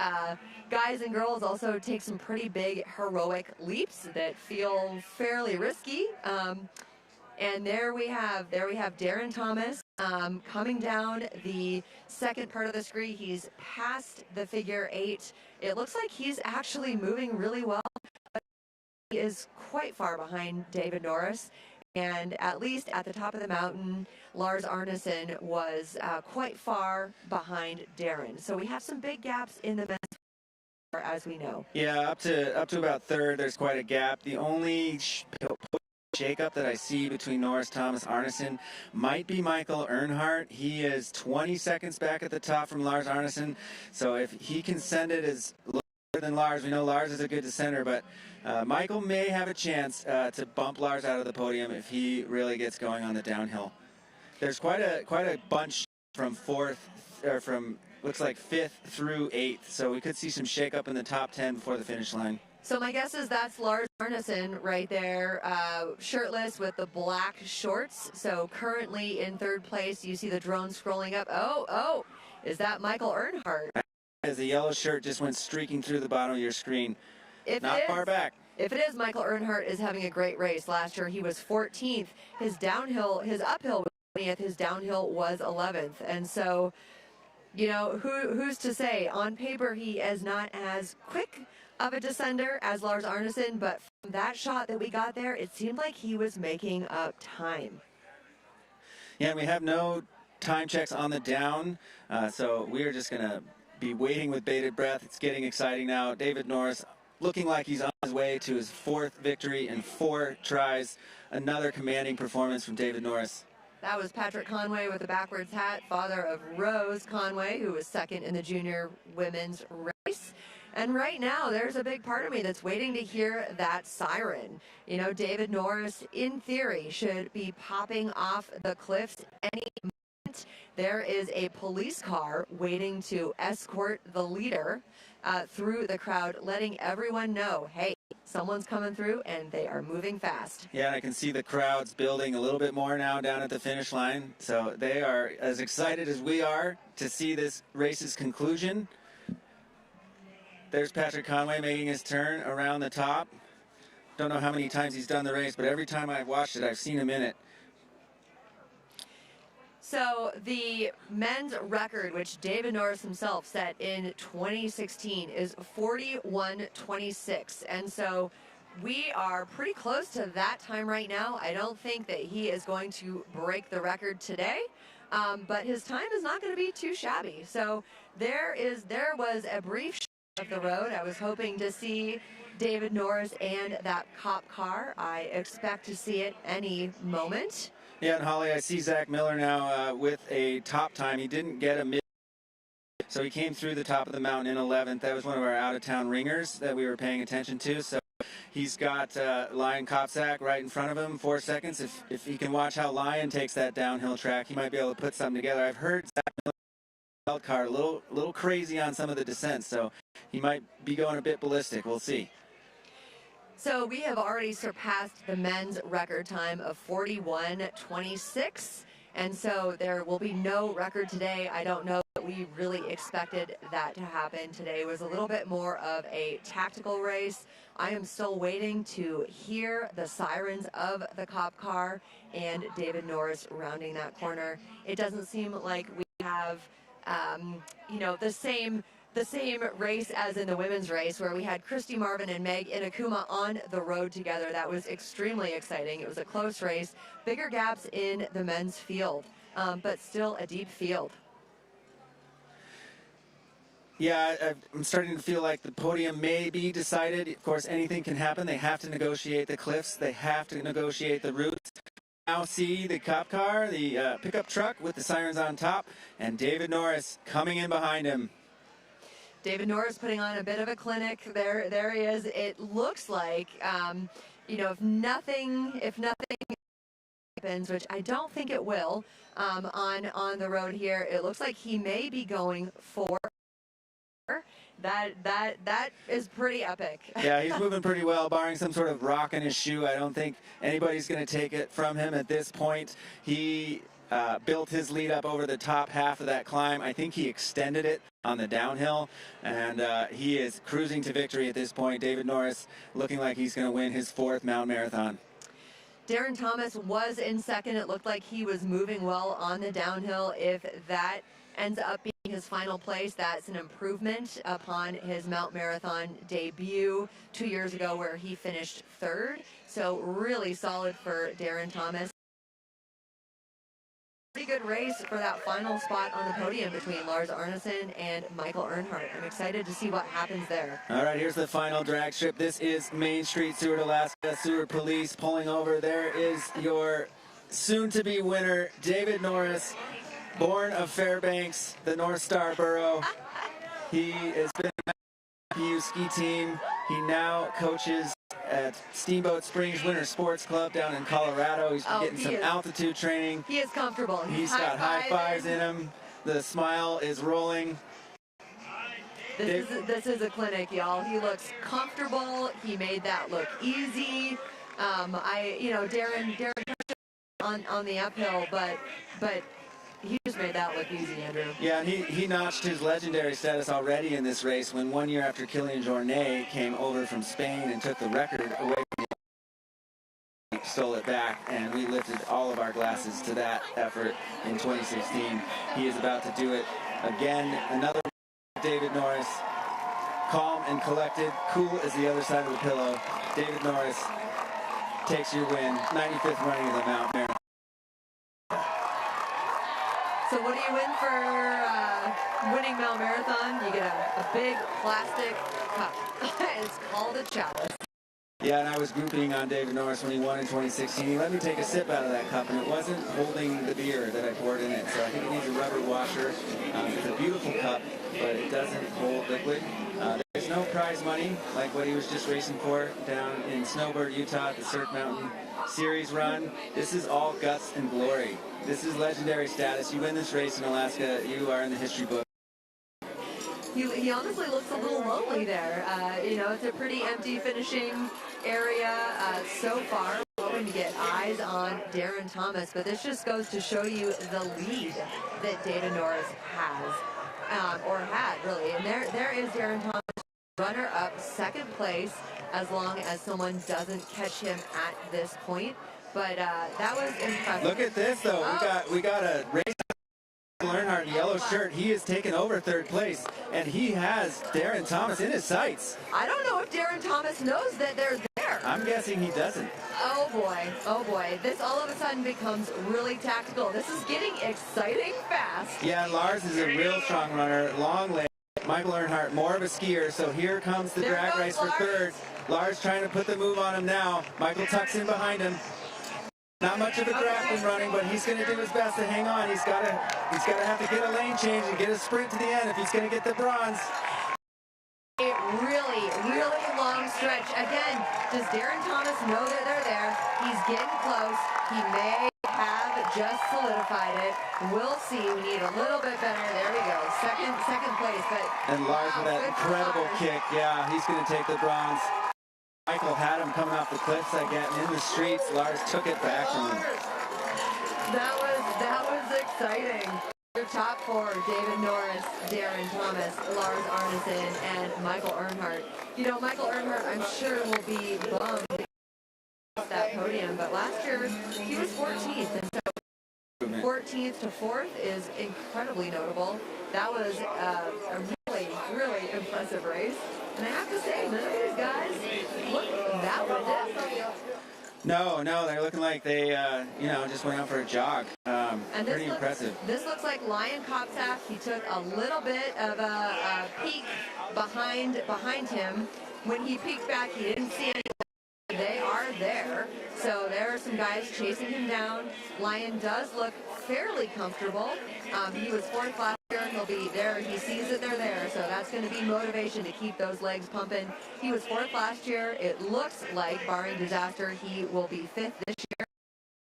guys and girls also take some pretty big heroic leaps that feel fairly risky. And there we have Darren Thomas coming down the second part of the scree. He's past the figure 8. It looks like he's actually moving really well, but he is quite far behind David Norris. And at least at the top of the mountain, Lars Arneson was quite far behind Darren. So we have some big gaps in the men's, as we know. Yeah, up to about third, there's quite a gap. The only shake-up that I see between Norris, Thomas, Arneson might be Michael Earnhardt. He is 20 seconds back at the top from Lars Arneson. So if he can send it as lower than Lars, we know Lars is a good descender, but Michael may have a chance to bump Lars out of the podium if he really gets going on the downhill. There's quite a bunch from fourth, or from looks like 5th through 8th, so we could see some shake-up in the top 10 before the finish line. So my guess is that's Lars Arneson right there, shirtless with the black shorts. So currently in third place, you see the drone scrolling up. Oh, is that Michael Earnhardt? As the yellow shirt just went streaking through the bottom of your screen. Not far back. If it is, Michael Earnhardt is having a great race. Last year he was 14th. His uphill was 20th. His downhill was 11th. And so, you know, who's to say? On paper, he is not as quick of a descender as Lars Arneson, but that shot that we got there, it seemed like he was making up time. Yeah, we have no time checks on the down, so we are just going to be waiting with bated breath. It's getting exciting now. David Norris looking like he's on his way to his 4th victory in 4 tries. Another commanding performance from David Norris. That was Patrick Conway with the backwards hat, father of Rose Conway, who was 2nd in the junior women's race. And right now, there's a big part of me that's waiting to hear that siren. You know, David Norris, in theory, should be popping off the cliffs any moment. There is a police car waiting to escort the leader through the crowd, letting everyone know, hey, someone's coming through and they are moving fast. Yeah, and I can see the crowds building a little bit more now down at the finish line. So they are as excited as we are to see this race's conclusion. There's Patrick Conway making his turn around the top. Don't know how many times he's done the race, but every time I've watched it, I've seen him in it. So the men's record, which David Norris himself set in 2016, is 41:26. And so we are pretty close to that time right now. I don't think that he is going to break the record today, but his time is not going to be too shabby. So there was a brief of the road. I was hoping to see David Norris and that cop car. I expect to see it any moment. Yeah, and Holly, I see Zach Miller now with a top time. He didn't get a mid, so he came through the top of the mountain in 11th. That was one of our out-of-town ringers that we were paying attention to. So he's got Lion Kopczak right in front of him, 4 seconds. If he can watch how Lion takes that downhill track, he might be able to put something together. I've heard Zach Miller wild card a little crazy on some of the descents, so he might be going a bit ballistic. We'll see. So we have already surpassed the men's record time of 41:26, and so there will be no record today. I don't know that we really expected that to happen. Today was a little bit more of a tactical race. I am still waiting to hear the sirens of the cop car and David Norris rounding that corner. It doesn't seem like we have, you know, the same race as in the women's race, where we had Christy Marvin and Meg Inakuma on the road together. That was extremely exciting. It was a close race. Bigger gaps in the men's field, but still a deep field. Yeah, I'm starting to feel like the podium may be decided. Of course, anything can happen. They have to negotiate the cliffs. They have to negotiate the routes. Now see the cop car, the pickup truck with the sirens on top, and David Norris coming in behind him. David Norris putting on a bit of a clinic. There he is. It looks like, you know, if nothing happens, which I don't think it will, on the road here, it looks like he may be going for. That is pretty epic. Yeah, he's moving pretty well, barring some sort of rock in his shoe. I don't think anybody's going to take it from him at this point. He built his lead up over the top half of that climb. I think he extended it on the downhill, and he is cruising to victory at this point. David Norris looking like he's going to win his 4th mountain marathon. Darren Thomas was in 2nd. It looked like he was moving well on the downhill. If that ends up being his final place, that's an improvement upon his Mount Marathon debut 2 years ago, where he finished 3rd. So really solid for Darren Thomas. Pretty good race for that final spot on the podium between Lars Arneson and Michael Earnhardt. I'm excited to see what happens there. All right, here's the final drag strip. This is Main Street, Seward, Alaska. Seward Police pulling over. There is your soon-to-be winner, David Norris, born of Fairbanks, the North Star Borough. He has been on the PU ski team. He now coaches at Steamboat Springs Winter Sports Club down in Colorado. He's getting some altitude training. He is comfortable. He's got high fives in him. The smile is rolling. This is a clinic, y'all. He looks comfortable. He made that look easy. Darren on the uphill, but he just made that look easy, Andrew. Yeah, and he notched his legendary status already in this race when 1 year after Kilian Jornet came over from Spain and took the record away from him, he stole it back, and we lifted all of our glasses to that effort in 2016. He is about to do it again. Another David Norris. calm and collected, cool as the other side of the pillow. David Norris takes your win, 95th running of the Mount Marathon. So what do you win for winning Mount Marathon? You get a big plastic cup. It's called a chalice. Yeah, and I was grouping on David Norris when he won in 2016. He let me take a sip out of that cup, and it wasn't holding the beer that I poured in it. So I think it needs a rubber washer. It's a beautiful cup, but it doesn't hold liquid. There's no prize money like what he was just racing for down in Snowbird, Utah at the Cirque Mountain Series run. This is all guts and glory. This is legendary status. You win this race in Alaska, you are in the history book. He honestly looks a little lonely there. You know, it's a pretty empty finishing area so far. We're hoping to get eyes on Darren Thomas, but this just goes to show you the lead that David Norris has, or had really. And there is Darren Thomas, runner-up, second place, as long as someone doesn't catch him at this point. But that was impressive. Look at this, though. Oh. We got a race. Earnhardt in the yellow shirt, he has taken over third place, and he has Darren Thomas in his sights. I don't know if Darren Thomas knows that they're there. I'm guessing he doesn't. Oh boy, this all of a sudden becomes really tactical. This is getting exciting fast. Yeah, Lars is a real strong runner, long leg. Michael Earnhardt, more of a skier, so here comes the drag race for third. Lars trying to put the move on him now. Michael tucks in behind him. Not much of a draft in running, but he's going to do his best to hang on. He's got to have to get a lane change and get a sprint to the end if he's going to get the bronze. A really long stretch. Again, does Darren Thomas know that they're there? He's getting close. He may have just solidified it. We'll see. We need a little bit better. There we go. Second place. But and Lars with that incredible kick. Yeah, he's going to take the bronze. Michael had him coming off the cliffs, I get in the streets. Lars took it back from him. That was exciting. Your top four: David Norris, Darren Thomas, Lars Arneson, and Michael Earnhardt. You know, Michael Earnhardt, I'm sure will be bummed off that podium, but last year he was 14th, and so 14th to 4th is incredibly notable. That was a really impressive race. And I have to say, none of these guys look that winded. No, they're looking like they, just went out for a jog. Pretty impressive. This looks like Lion Kopsak. He took a little bit of a peek behind him. When he peeked back, he didn't see anything. They are there. So there are some guys chasing him down. Lion does look fairly comfortable. He was fourth last year. He'll be there. He sees that they're there. So that's going to be motivation to keep those legs pumping. He was fourth last year. It looks like, barring disaster, he will be fifth this year.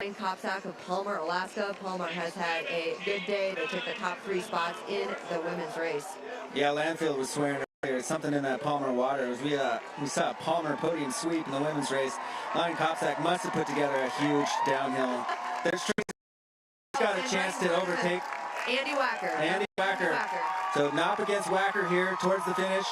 Lion Kopsak of Palmer, Alaska. Palmer has had a good day. They took the top 3 spots in the women's race. Yeah, Landfield was swearing earlier. Something in that Palmer water. We saw a Palmer podium sweep in the women's race. Lion Kopsak must have put together a huge downhill. There's got a chance to overtake Andy Wacker. So Knopp against Wacker here towards the finish.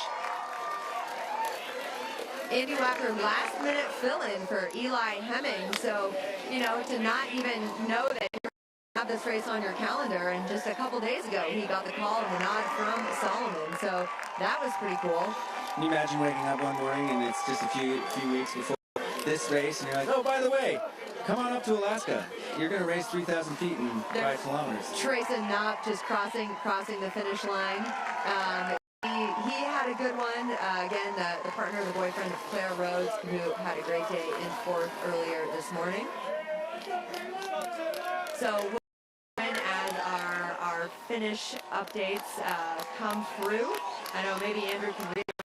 Andy Wacker last minute fill-in for Eli Hemming. So, to not even know that you have this race on your calendar, and just a couple days ago he got the call and the nod from Solomon. So that was pretty cool. Can you imagine waking up one morning and it's just a few weeks before this race and you're like, oh, by the way, come on up to Alaska. You're going to race 3,000 feet in 5 kilometers. Trace and Knopp just crossing the finish line. He had a good one. Again, the partner, the boyfriend of Claire Rhodes, who had a great day in fourth earlier this morning. So as our finish updates come through, I know maybe Andrew can read it.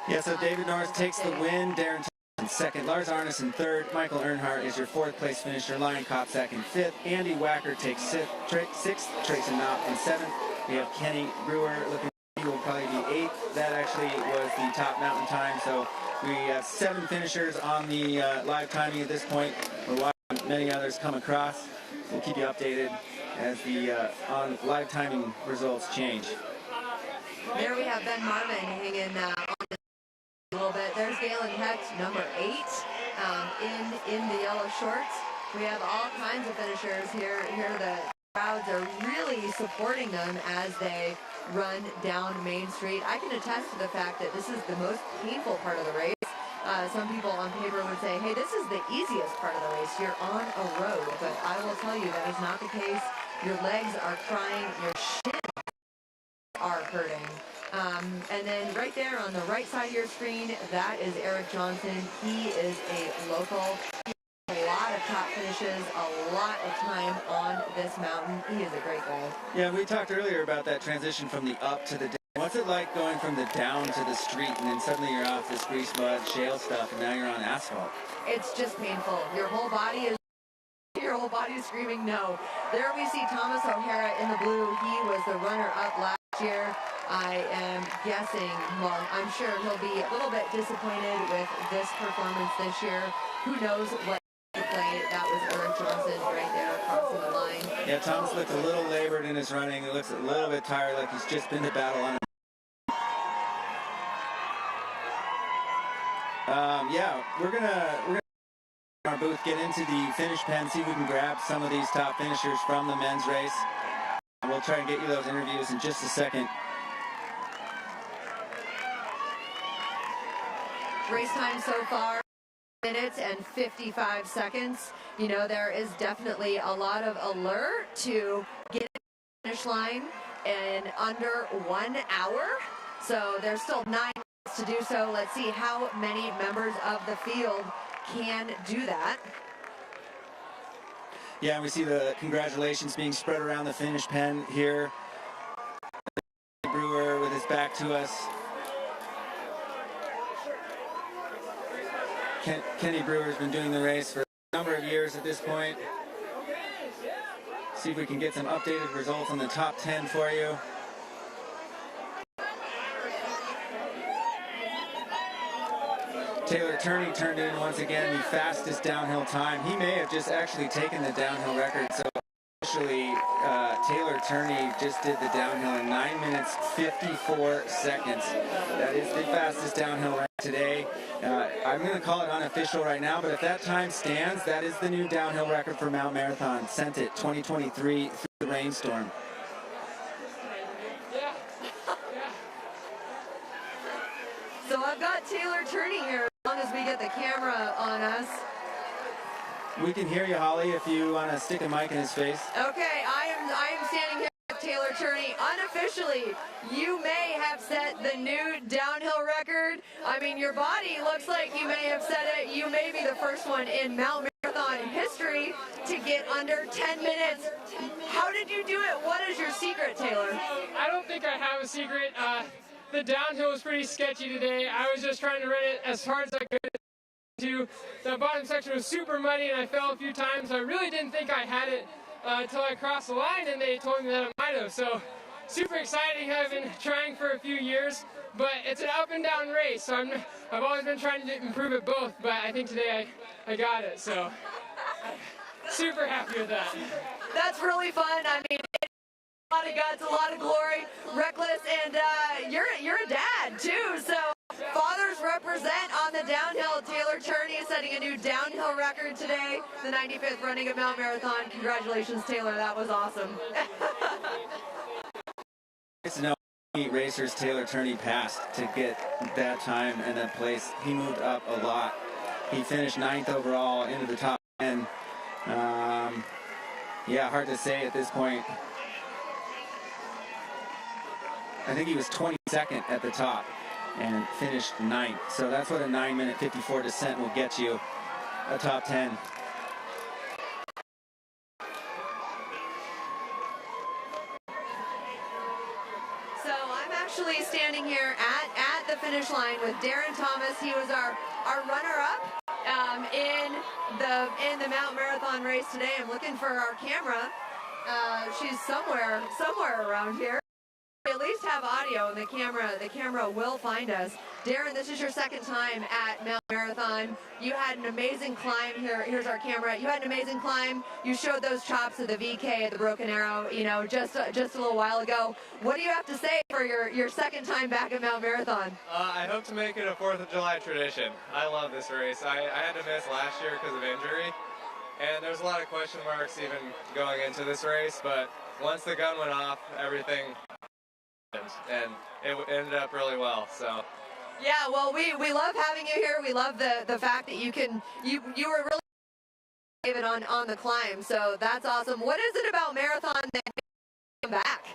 Yeah, so David Norris takes the win. Darren Thomas second. Lars Arneson third. Michael Earnhardt is your 4th place finisher. Lion Kopsak in 5th. Andy Wacker takes 6th. Trace Knopp in 7th. We have Kenny Brewer looking. He will probably be 8th. That actually was the top mountain time. So we have 7 finishers on the live timing at this point. We're watching many others come across. We'll keep you updated as the on live timing results change. There we have Ben Marvin hanging on a little bit. There's Galen Hecht, number 8, in the yellow shorts. We have all kinds of finishers here. Here are the crowds are really supporting them as they run down Main Street. I can attest to the fact that this is the most painful part of the race. Some people on paper would say, hey, this is the easiest part of the race. You're on a road. But I will tell you that is not the case. Your legs are crying. Your shins are hurting. And then right there on the right side of your screen, that is Eric Johnson. He is a local. A lot of top finishes, a lot of time on this mountain. He is a great guy. Yeah, we talked earlier about that transition from the up to the down. What's it like going from the down to the street and then suddenly you're off this grease mud, shale stuff, and now you're on asphalt? It's just painful. Your whole body is screaming no. There we see Thomas O'Hara in the blue. He was the runner-up last year. I am guessing, well, I'm sure he'll be a little bit disappointed with this performance this year. Who knows what he played. That was Eric Johnson right there crossing the line. Yeah, Thomas looks a little labored in his running. He looks a little bit tired, like he's just been to battle on yeah, we're gonna our booth get into the finish pen, see if we can grab some of these top finishers from the men's race. We'll try and get you those interviews in just a second. Race time so far, minutes and 55 seconds. You know, there is definitely a lot of allure to get to the finish line in under 1 hour. So there's still 9 minutes to do so. Let's see how many members of the field can do that. Yeah, we see the congratulations being spread around the finish pen here. Brewer with his back to us. Kenny Brewer's been doing the race for a number of years at this point. See if we can get some updated results on the top 10 for you. Taylor Turney turned in once again the fastest downhill time. He may have just actually taken the downhill record. So officially, Taylor Turney just did the downhill in 9 minutes 54 seconds. That is the fastest downhill record today. I'm going to call it unofficial right now, but if that time stands, that is the new downhill record for Mount Marathon. Sent it 2023 through the rainstorm. So I've got Taylor Turney here, as long as we get the camera on us. We can hear you, Holly, if you want to stick a mic in his face. Okay, I am standing here with Taylor Turney. Unofficially, you may have set the new downhill record. I mean, your body looks like you may have set it. You may be the first one in Mount Marathon history to get under 10 minutes. How did you do it? What is your secret, Taylor? I don't think I have a secret. The downhill was pretty sketchy today. I was just trying to run it as hard as I could. The bottom section was super muddy and I fell a few times. I really didn't think I had it until I crossed the line and they told me that I might have. So super exciting. I've been trying for a few years, but it's an up and down race. So I've always been trying to improve it both, but I think today I got it. So super happy with that. That's really fun. I mean, a lot of guts, a lot of glory, reckless, and you're a dad too, so fathers represent on the downhill. Taylor Turney setting a new downhill record today, the 95th running of Mount Marathon. Congratulations, Taylor, that was awesome. It's no racers Taylor Turney passed to get that time and that place. He moved up a lot. He finished 9th overall into the top 10. Yeah, hard to say at this point. I think he was 22nd at the top and finished 9th. So that's what a 9 minute 54 descent will get you, a top 10. So I'm actually standing here at the finish line with Darren Thomas. He was our runner-up in the Mount Marathon race today. I'm looking for our camera. She's somewhere around here. At least have audio, and the camera will find us. Darren, this is your second time at Mount Marathon. You had an amazing climb here. Here's our camera. You had an amazing climb. You showed those chops of the VK at the Broken Arrow, you know, just a little while ago. What do you have to say for your second time back at Mount Marathon? I hope to make it a 4th of July tradition. I love this race. I had to miss last year because of injury, And there's a lot of question marks even going into this race, but once the gun went off, everything happened, and it ended up really well. So. Yeah, well, we love having you here. We love the fact that you were really David on the climb, so that's awesome. What is it about marathon that makes you come back?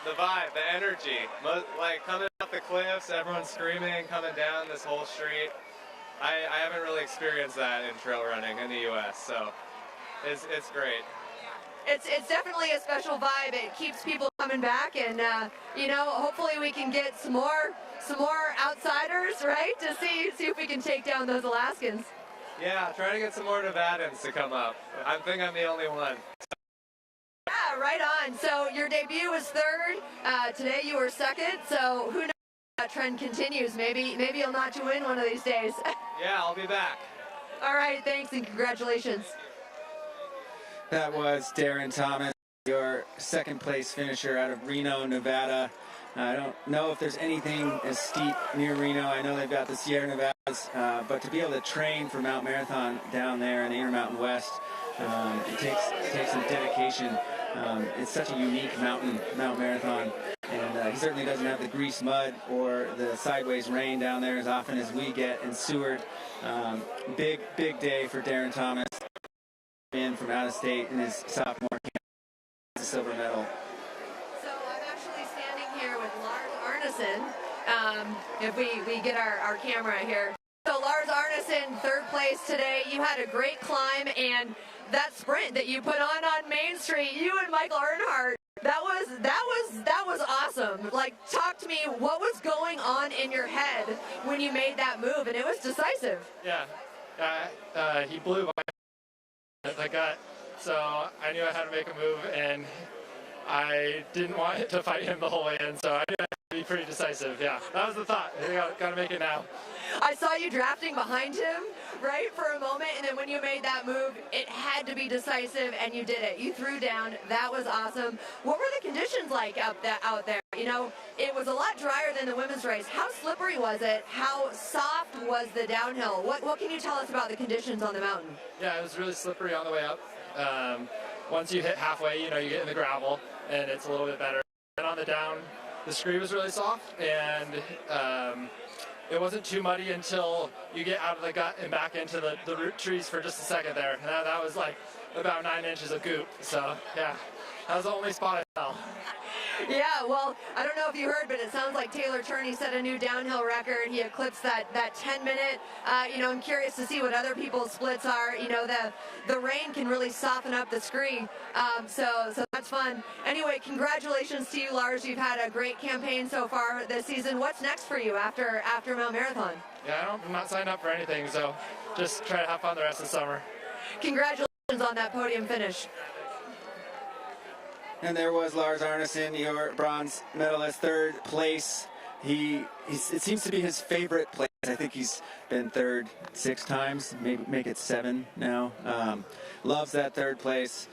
The vibe, the energy, like coming up the cliffs, everyone screaming, coming down this whole street. I haven't really experienced that in trail running in the U.S., so it's great. It's definitely a special vibe. It keeps people coming back, and you know, hopefully we can get some more outsiders, right, to see if we can take down those Alaskans. Yeah, try to get some more Nevadans to come up. I think I'm the only one. Yeah, right on. So your debut was third. Today you were second. So who knows if that trend continues? Maybe you'll notch a win one of these days. Yeah, I'll be back. All right, thanks and congratulations. That was Darren Thomas, your second place finisher out of Reno, Nevada. I don't know if there's anything as steep near Reno. I know they've got the Sierra Nevadas, but to be able to train for Mount Marathon down there in the Intermountain West, it takes some dedication. It's such a unique Mount Marathon, and he certainly doesn't have the grease mud or the sideways rain down there as often as we get in Seward. Big day for Darren Thomas, in from out of state in his sophomore camp, a silver medal. So I'm actually standing here with Lars Arneson. If we get our camera here. So Lars Arneson, third place today. You had a great climb, and that sprint that you put on Main Street, you and Michael Earnhardt, that was awesome. Like, talk to me, what was going on in your head when you made that move? And it was decisive. Yeah, he blew my gut, so I knew I had to make a move, and I didn't want it to fight him the whole way in, so I knew I had to be pretty decisive. Yeah, that was the thought. Got to make it now. I saw you drafting behind him, right, for a moment, and then when you made that move, it had to be decisive, and you did it. You threw down. That was awesome. What were the conditions like out there? You know, it was a lot drier than the women's race. How slippery was it? How soft was the downhill? What can you tell us about the conditions on the mountain? Yeah, it was really slippery on the way up. Once you hit halfway, you know, you get in the gravel, and it's a little bit better. And on the down, the scree was really soft, and it wasn't too muddy until you get out of the gut and back into the root trees for just a second there. And that was like about 9 inches of goop. So, yeah, that was the only spot I fell. Yeah, well, I don't know if you heard, but it sounds like Taylor Turney set a new downhill record. He eclipsed that 10-minute. You know, I'm curious to see what other people's splits are. You know, the rain can really soften up the scree, so that's fun. Anyway, congratulations to you, Lars. You've had a great campaign so far this season. What's next for you after Mount Marathon? Yeah, I'm not signed up for anything, so just try to have fun the rest of the summer. Congratulations on that podium finish. And there was Lars Arneson, your bronze medalist, third place. It seems to be his favorite place. I think he's been third 6 times, maybe make it 7 now. Loves that third place.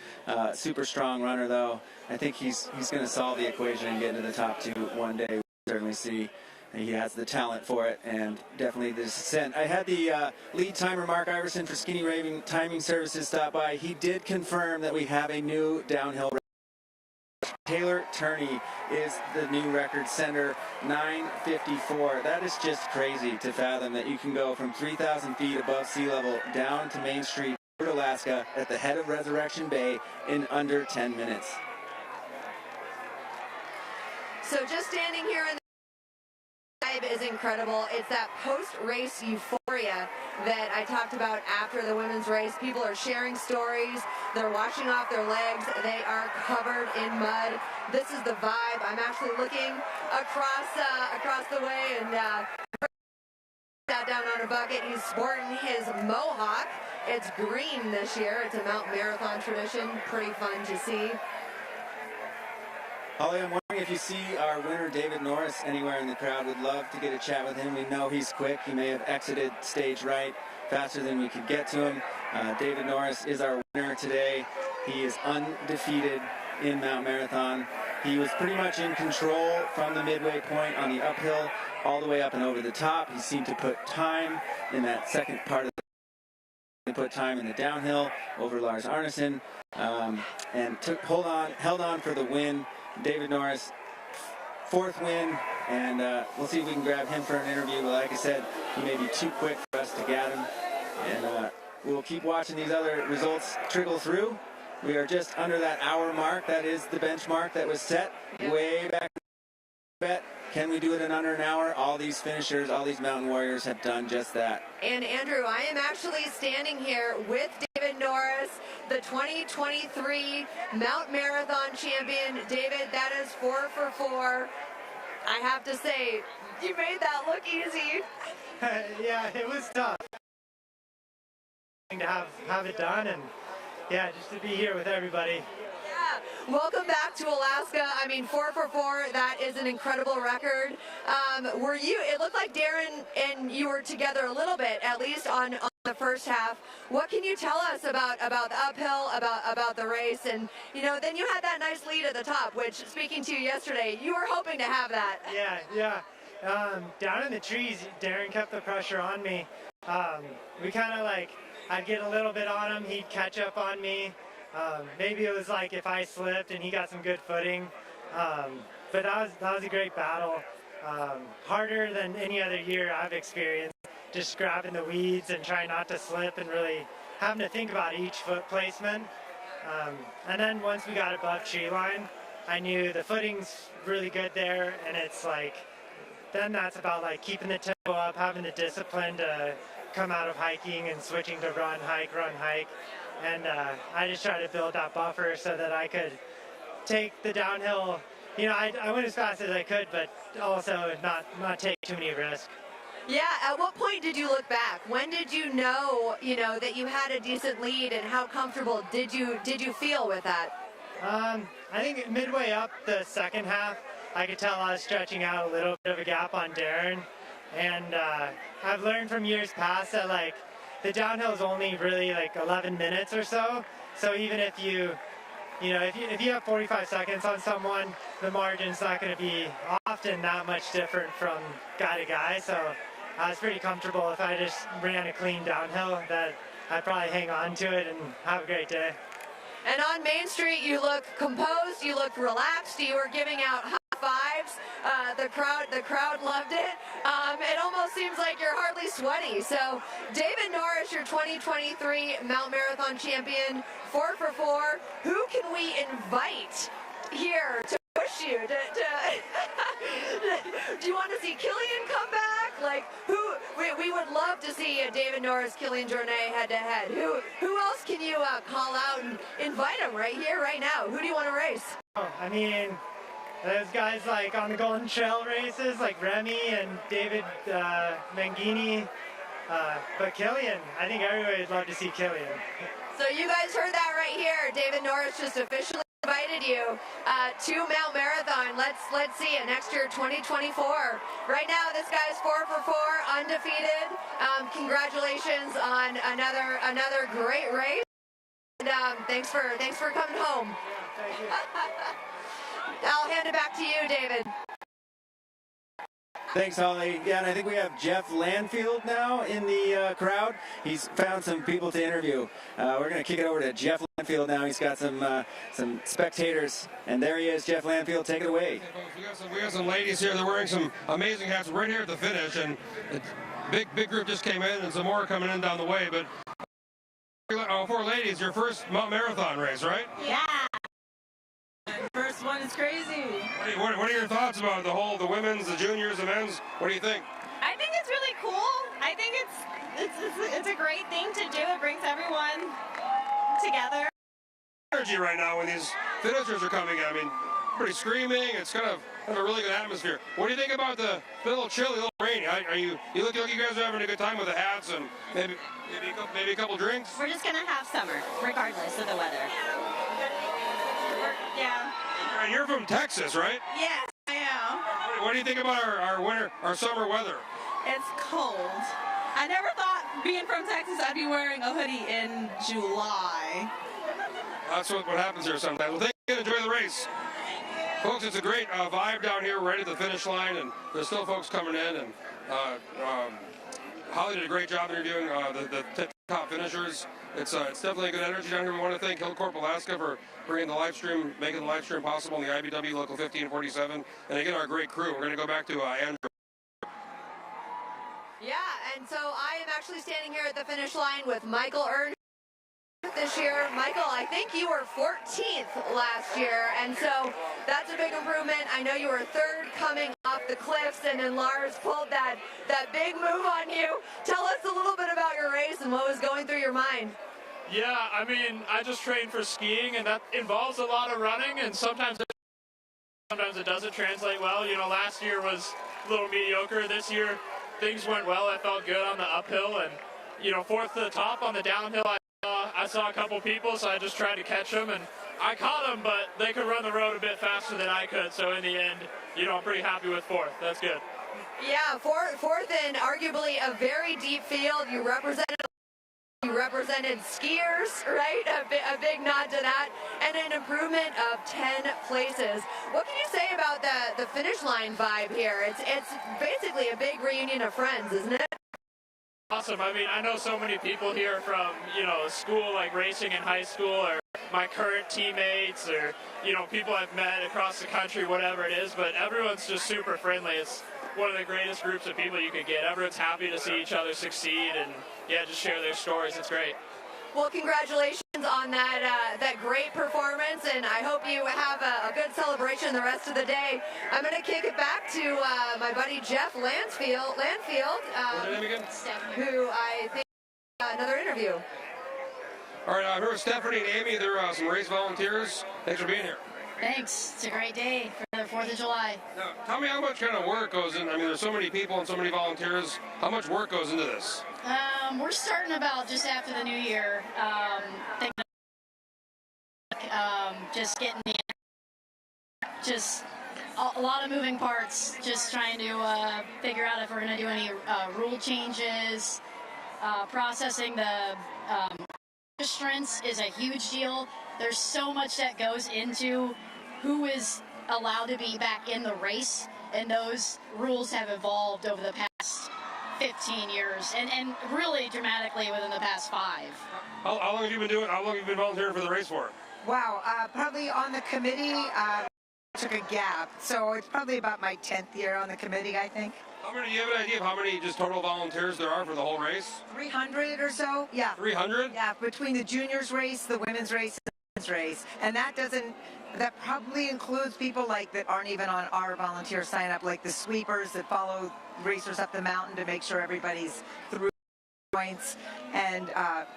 Super strong runner, though. I think he's going to solve the equation and get into the top 2 one day. We'll certainly see. He has the talent for it, and definitely the descent. I had the lead timer, Mark Iverson, for Skinny Raving Timing Services stop by. He did confirm that we have a new downhill record. Taylor Turney is the new record center, 9:54. That is just crazy to fathom that you can go from 3,000 feet above sea level down to Main Street, Alaska, at the head of Resurrection Bay in under 10 minutes. So just standing here in the vibe is incredible. It's that post-race euphoria that I talked about after the women's race. People are sharing stories. They're washing off their legs. They are covered in mud. This is the vibe. I'm actually looking across the way, and sat down on a bucket. He's sporting his mohawk. It's green this year. It's a Mount Marathon tradition. Pretty fun to see. Holly, I'm wondering if you see our winner, David Norris, anywhere in the crowd. Would love to get a chat with him. We know he's quick. He may have exited stage right faster than we could get to him. David Norris is our winner today. He is undefeated in Mount Marathon. He was pretty much in control from the midway point on the uphill all the way up and over the top. He seemed to put time in that second part of put time in the downhill over Lars Arneson, and held on for the win. David Norris, 4th win, and we'll see if we can grab him for an interview. But like I said, he may be too quick for us to get him, and we'll keep watching these other results trickle through. We are just under that hour mark. That is the benchmark that was set way back. Can we do it in under an hour? All these finishers, all these mountain warriors have done just that. And Andrew, I am actually standing here with David Norris, the 2023 Mount Marathon champion. David, that is 4 for 4. I have to say, you made that look easy. Yeah, it was tough to have it done, and yeah, just to be here with everybody. Welcome back to Alaska. I mean, 4 for 4, that is an incredible record. It looked like Darren and you were together a little bit, at least on the first half. What can you tell us about the uphill, about the race? And, then you had that nice lead at the top, which, speaking to you yesterday, you were hoping to have that. Yeah. Down in the trees, Darren kept the pressure on me. We kind of I'd get a little bit on him, he'd catch up on me. Maybe it was like if I slipped and he got some good footing, but that was a great battle. Harder than any other year I've experienced, just grabbing the weeds and trying not to slip and really having to think about each foot placement. And then once we got above tree line, I knew the footing's really good there, and it's then that's about keeping the tempo up, having the discipline to come out of hiking and switching to run, hike. And I just tried to build that buffer so that I could take the downhill. I went as fast as I could, but also not take too many risks. Yeah, at what point did you look back? When did you know, that you had a decent lead, and how comfortable did you feel with that? I think midway up the second half, I could tell I was stretching out a little bit of a gap on Darren. And I've learned from years past that the downhill is only really 11 minutes or so. So even if if you have 45 seconds on someone, the margin's not going to be often that much different from guy to guy. So I was pretty comfortable if I just ran a clean downhill that I'd probably hang on to it and have a great day. And on Main Street, you look composed, you look relaxed, you were giving out high fives. The crowd loved it. It almost seems like you're hardly sweaty. So David Norris, your 2023 Mount Marathon champion, 4 for 4. Who can we invite here to push you? Do you want to see Killian come back? We would love to see David Norris, Killian Jornet head to head. Who else can you call out and invite him right here, right now? Who do you want to race? I mean, those guys on the Golden Trail races, like Remy and David Mangini. But Killian, I think everybody would love to see Killian. So you guys heard that right here. David Norris just officially invited you to Mount Marathon. Let's see it next year, 2024. Right now, this guy's 4 for 4, undefeated. Congratulations on another great race. And thanks for coming home. Thank you. I'll hand it back to you, David. Thanks, Holly. Yeah, and I think we have Jeff Landfield now in the crowd. He's found some people to interview. We're going to kick it over to Jeff Landfield now. He's got some spectators, and there he is, Jeff Landfield. Take it away. Hey, folks, we got some ladies here. They're wearing some amazing hats right here at the finish, and a big group just came in, and some more coming in down the way. But 4 ladies, your first Mount Marathon race, right? Yeah. First one is crazy. What are your thoughts about the women's, the juniors, the men's? What do you think? I think it's really cool. I think it's a great thing to do. It brings everyone together. Energy right now when these finishers are coming in. I mean, pretty screaming. It's kind of a really good atmosphere. What do you think about the little chilly, little rainy? You look like you guys are having a good time with the hats and maybe a couple drinks? We're just gonna have summer, regardless of the weather. Yeah. And you're from Texas, right? Yes, I am. What do you think about our summer weather? It's cold. I never thought, being from Texas, I'd be wearing a hoodie in July. That's what happens here sometimes. Well, thank you. Enjoy the race. Folks, it's a great vibe down here right at the finish line, and there's still folks coming in, and Holly did a great job interviewing the top finishers. It's definitely a good energy down here. We want to thank Hillcorp Alaska for bringing the live stream, making the live stream possible in the IBW Local 1547, and again our great crew. We're going to go back to Andrew. Yeah, and so I am actually standing here at the finish line with Michael Earn this year. Michael, I think you were 14th last year, and so that's a big improvement. I know you were third coming off the cliffs, and then Lars pulled that big move on you. Tell us a little bit about your race and what was going through your mind. Yeah, I mean, I just train for skiing, and that involves a lot of running, and sometimes it doesn't translate well. You know, last year was a little mediocre. This year, things went well. I felt good on the uphill, and, you know, fourth to the top on the downhill. I saw a couple people, so I just tried to catch them, and I caught them, but they could run the road a bit faster than I could, so in the end, you know, I'm pretty happy with fourth. That's good. Yeah, fourth in arguably a very deep field. You represented skiers, right? A big nod to that, and an improvement of 10 places. What can you say about the finish line vibe here? It's basically a big reunion of friends, isn't it? Awesome. I mean, I know so many people here from, you know, school, like racing in high school, or my current teammates, or, you know, people I've met across the country, whatever it is, but everyone's just super friendly. It's one of the greatest groups of people you could get. Everyone's happy to see each other succeed and, yeah, just share their stories. It's great. Well, congratulations on that great performance, and I hope you have a good celebration the rest of the day. I'm going to kick it back to my buddy Jeff Lanfield, who I think another interview. All right, I'm here with Stephanie and Amy. They're some race volunteers. Thanks for being here. Thanks. It's a great day for the 4th of July. Now, tell me how much kind of work goes in. I mean, there's so many people and so many volunteers. How much work goes into this? We're starting about just after the new year. Just getting just a lot of moving parts. Just trying to figure out if we're going to do any rule changes. Processing the registrants is a huge deal. There's so much that goes into who is allowed to be back in the race, and those rules have evolved over the past 15 years, and really dramatically within the past 5. How long have you been doing? How long have you been volunteering for the race for? Wow, probably on the committee. Took a gap, so it's probably about my 10th year on the committee, I think. How many? Do you have an idea of how many just total volunteers there are for the whole race? 300 or so. Yeah. 300? Yeah, between the juniors race, the women's race, and the men's race, and that probably includes people like that aren't even on our volunteer sign up, like the sweepers that follow racers up the mountain to make sure everybody's through points. And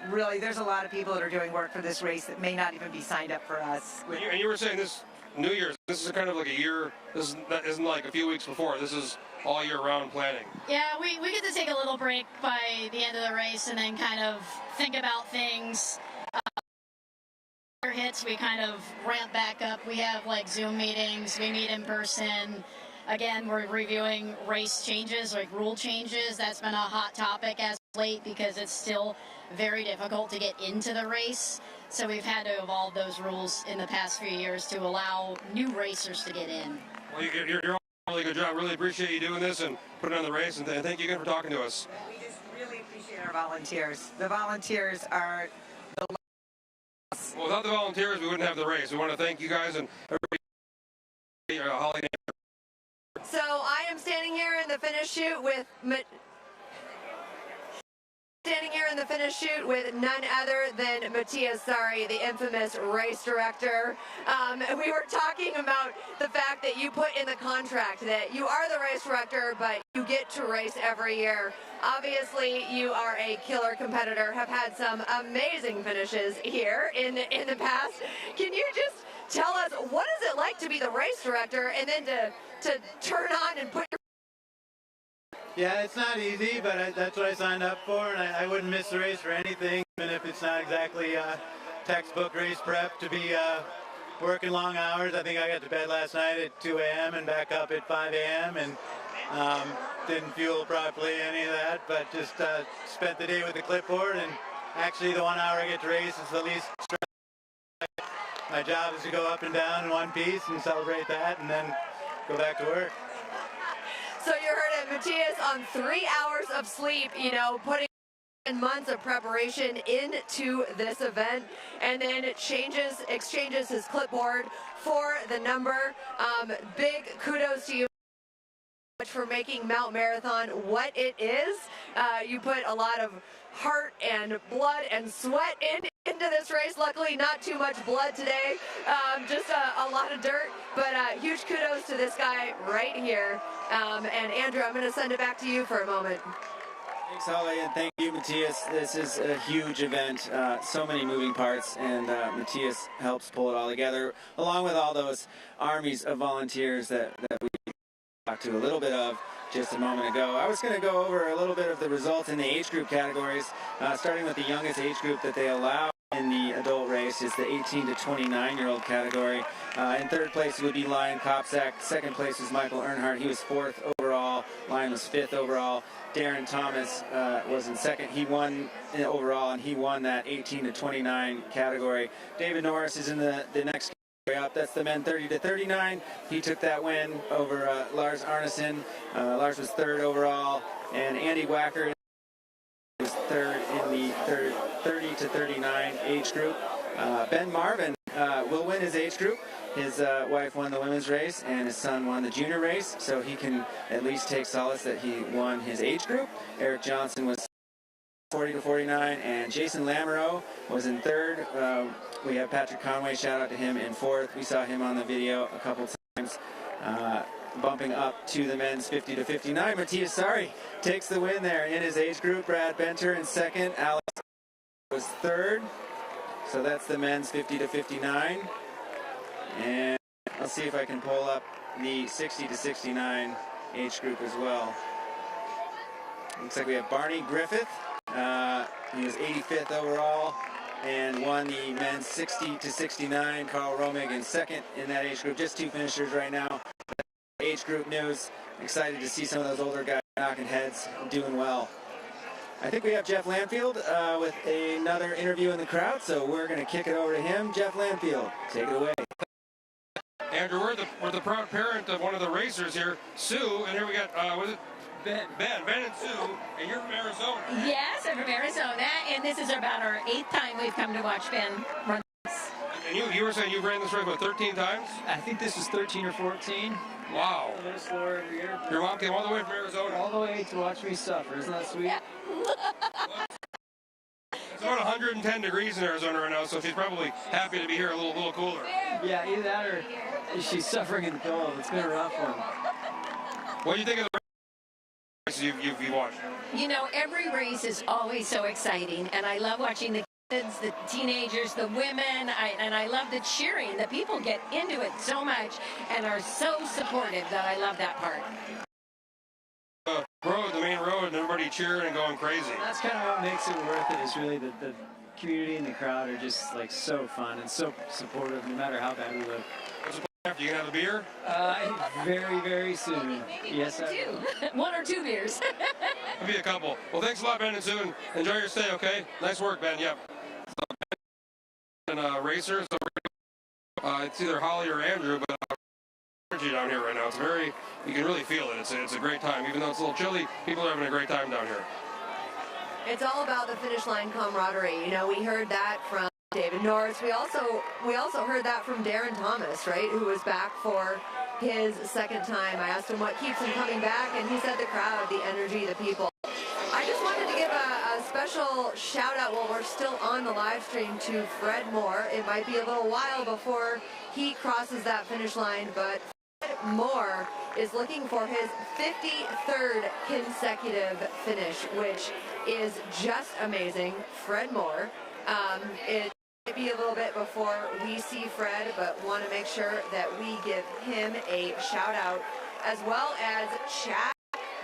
really, there's a lot of people that are doing work for this race that may not even be signed up for us. And you were saying this New Year's, this is kind of like a year. This isn't like a few weeks before. This is all year round planning. Yeah, we get to take a little break by the end of the race and then kind of think about things. Hits, we kind of ramp back up. We have like Zoom meetings, we meet in person. Again, we're reviewing race changes, like rule changes. That's been a hot topic as of late because it's still very difficult to get into the race. So we've had to evolve those rules in the past few years to allow new racers to get in. Well, you're doing a really good job. Really appreciate you doing this and putting on the race, and thank you again for talking to us. We just really appreciate our volunteers. The volunteers are the well, without the volunteers, we wouldn't have the race. We want to thank you guys and everybody. Holly. So I am standing here in the finish chute with none other than Matthias Sari, the infamous race director. We were talking about the fact that you put in the contract that you are the race director, but you get to race every year. Obviously, you are a killer competitor, have had some amazing finishes here in the past. Can you just tell us, what is it like to be the race director and then to turn on and put your... Yeah, it's not easy, but that's what I signed up for, and I wouldn't miss the race for anything, even if it's not exactly textbook race prep to be working long hours. I think I got to bed last night at 2 a.m. and back up at 5 a.m. and didn't fuel properly, any of that, but just spent the day with the clipboard, and actually the 1 hour I get to race is the least stressful. My job is to go up and down in one piece and celebrate that and then go back to work. So you heard it, Matthias on 3 hours of sleep, you know, putting months of preparation into this event, and then exchanges his clipboard for the number. Big kudos to you for making Mount Marathon what it is. You put a lot of heart and blood and sweat into this race. Luckily, not too much blood today, just a lot of dirt, but huge kudos to this guy right here. And Andrew, I'm going to send it back to you for a moment. Thanks, Holly, and thank you, Matthias. This is a huge event, so many moving parts, and Matthias helps pull it all together, along with all those armies of volunteers that we talked to a little bit of just a moment ago. I was going to go over a little bit of the results in the age group categories, starting with the youngest age group that they allow in the adult race is the 18 to 29-year-old category. In third place would be Lion Kopsak. Second place was Michael Earnhardt. He was 4th overall. Lion was 5th overall. Darren Thomas was in second. He won overall, and he won that 18 to 29 category. David Norris is in the next category up. That's the men 30 to 39. He took that win over Lars Arneson. Lars was 3rd overall, and Andy Wacker was 3rd in the 30 to 39 age group. Ben Marvin will win his age group. His wife won the women's race, and his son won the junior race, so he can at least take solace that he won his age group. Eric Johnson was 40 to 49, and Jason Lamoureux was in 3rd. We have Patrick Conway, shout out to him, in 4th. We saw him on the video a couple times, bumping up to the men's 50 to 59. Matthias Sari takes the win there in his age group. Brad Benter in 2nd. Alex was 3rd. So that's the men's 50 to 59. And I'll see if I can pull up the 60 to 69 age group as well. Looks like we have Barney Griffith. He was 85th overall and won the men's 60 to 69. Carl Romig in 2nd in that age group. Just 2 finishers right now. Age group news. Excited to see some of those older guys knocking heads, doing well. I think we have Jeff Lanfield with another interview in the crowd, so we're going to kick it over to him. Jeff Lanfield, take it away. Andrew, we're the proud parent of one of the racers here, Sue, and here we got, what is it? Ben and Sue, and you're from Arizona. Yes, I'm from Arizona, and this is about our 8th time we've come to watch Ben run this. And you were saying you've ran this race, what, 13 times? I think this is 13 or 14. Wow. A little slower every year. Your mom came all the way from Arizona? All the way to watch me suffer. Isn't that sweet? Yeah. It's about 110 degrees in Arizona right now, so she's probably happy to be here a little cooler. Yeah, either that or she's suffering in the cold. It's been a rough one. What do you think of the races you've watched? You know, every race is always so exciting, and I love watching the kids, the teenagers, the women, and I love the cheering. The people get into it so much and are so supportive that I love that part. The main road, and everybody cheering and going crazy. That's kind of what makes it worth it, is really the community and the crowd are just like so fun and so supportive no matter how bad we look. What's the plan after? You gonna have a beer? Very, very soon. Yes, I will. 1 or 2 beers. Maybe a couple. Well, thanks a lot, Ben and Sue, and enjoy your stay, okay? Nice work, Ben. Yep. And racers, so it's either Holly or Andrew, but energy down here right now. It's very, you can really feel it. It's a great time. Even though it's a little chilly, people are having a great time down here. It's all about the finish line camaraderie. You know, we heard that from David Norris. We also heard that from Darren Thomas, right, who was back for his 2nd time. I asked him what keeps him coming back, and he said the crowd, the energy, the people. I just wanted to give a special shout out while we're still on the live stream to Fred Moore. It might be a little while before he crosses that finish line, but Fred Moore is looking for his 53rd consecutive finish, which is just amazing. Fred Moore. It might be a little bit before we see Fred, but want to make sure that we give him a shout out, as well as Chad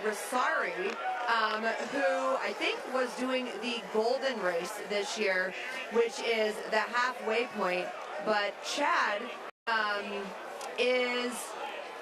Rosari, who I think was doing the Golden Race this year, which is the halfway point. But Chad is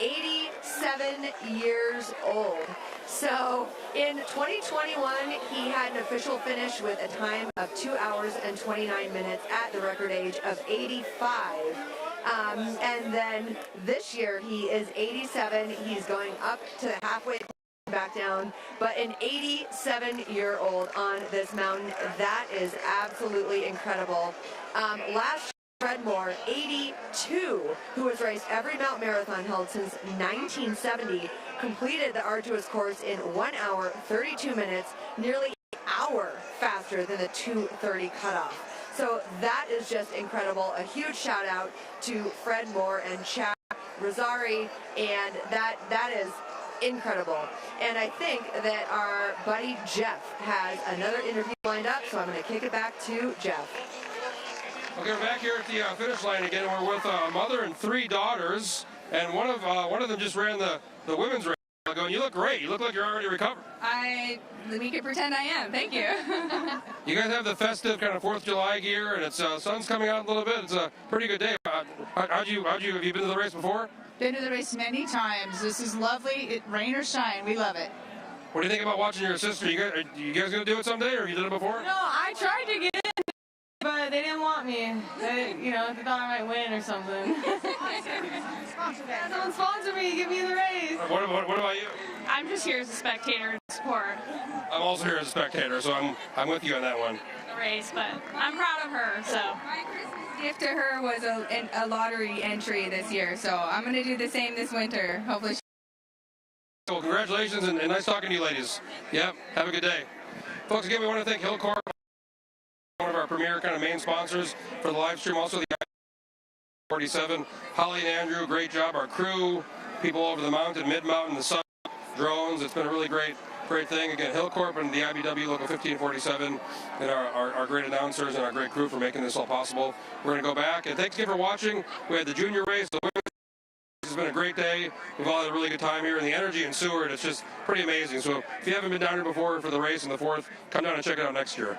87 years old. So in 2021, he had an official finish with a time of 2 hours and 29 minutes at the record age of 85. And then this year he is 87. He's going up to the halfway back down, but an 87-year-old on this mountain, that is absolutely incredible. Last year, Fred Moore, 82, who has raced every mountain marathon held since 1970, completed the arduous course in 1 hour, 32 minutes, nearly an hour faster than the 2:30 cutoff. So that is just incredible. A huge shout out to Fred Moore and Chad Rosari, and that is incredible. And I think that our buddy Jeff has another interview lined up, so I'm going to kick it back to Jeff. Okay, we're back here at the finish line again. We're with a mother and 3 daughters, and one of them just ran the women's race. Going, you look great. You look like you're already recovered. We can pretend I am. Thank you. You guys have the festive kind of 4th of July gear, and it's sun's coming out a little bit. It's a pretty good day. Have you been to the race before? Been to the race many times. This is lovely. Rain or shine, we love it. What do you think about watching your sister? Are you guys going to do it someday, or have you done it before? No, I tried to get in, but they didn't want me. They thought I might win or something. Someone sponsor me, give me the race. What about you? I'm just here as a spectator and support I'm also here as a spectator, so I'm with you on that one. the race, but I'm proud of her, so. My Christmas gift to her was a lottery entry this year, so I'm going to do the same this winter. Hopefully. Well, congratulations, and nice talking to you, ladies. Yep, have a good day. Folks, again, we want to thank Hillcorp, one of our premier kind of main sponsors for the live stream. Also, the 47, Holly and Andrew, great job. Our crew, people over the mountain, mid-mountain, the sun, drones. It's been a really great thing. Again, Hillcorp and the IBW Local 1547 and our great announcers and our great crew for making this all possible. We're going to go back, and thanks again for watching. We had the junior race, the women's race. It's been a great day. We've all had a really good time here, and the energy in Seward, it's just pretty amazing. So if you haven't been down here before for the race in the 4th, come down and check it out next year.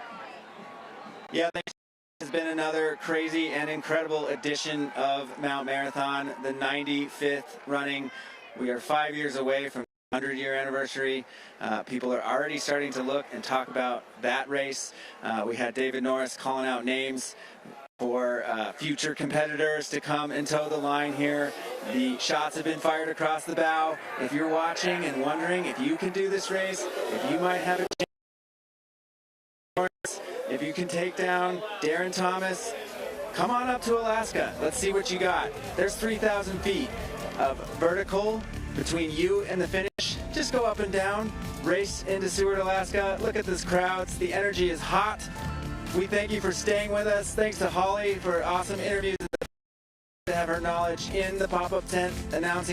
Yeah, thanks. Has been another crazy and incredible edition of Mount Marathon, the 95th running. We are 5 years away from the 100-year anniversary. People are already starting to look and talk about that race. We had David Norris calling out names for future competitors to come and toe the line here. The shots have been fired across the bow. If you're watching and wondering if you can do this race, if you might have a chance, if you can take down Darren Thomas, come on up to Alaska. Let's see what you got. There's 3,000 feet of vertical between you and the finish. Just go up and down, race into Seward, Alaska. Look at this crowd. The energy is hot. We thank you for staying with us. Thanks to Holly for awesome interviews. To have her knowledge in the pop-up tent announcing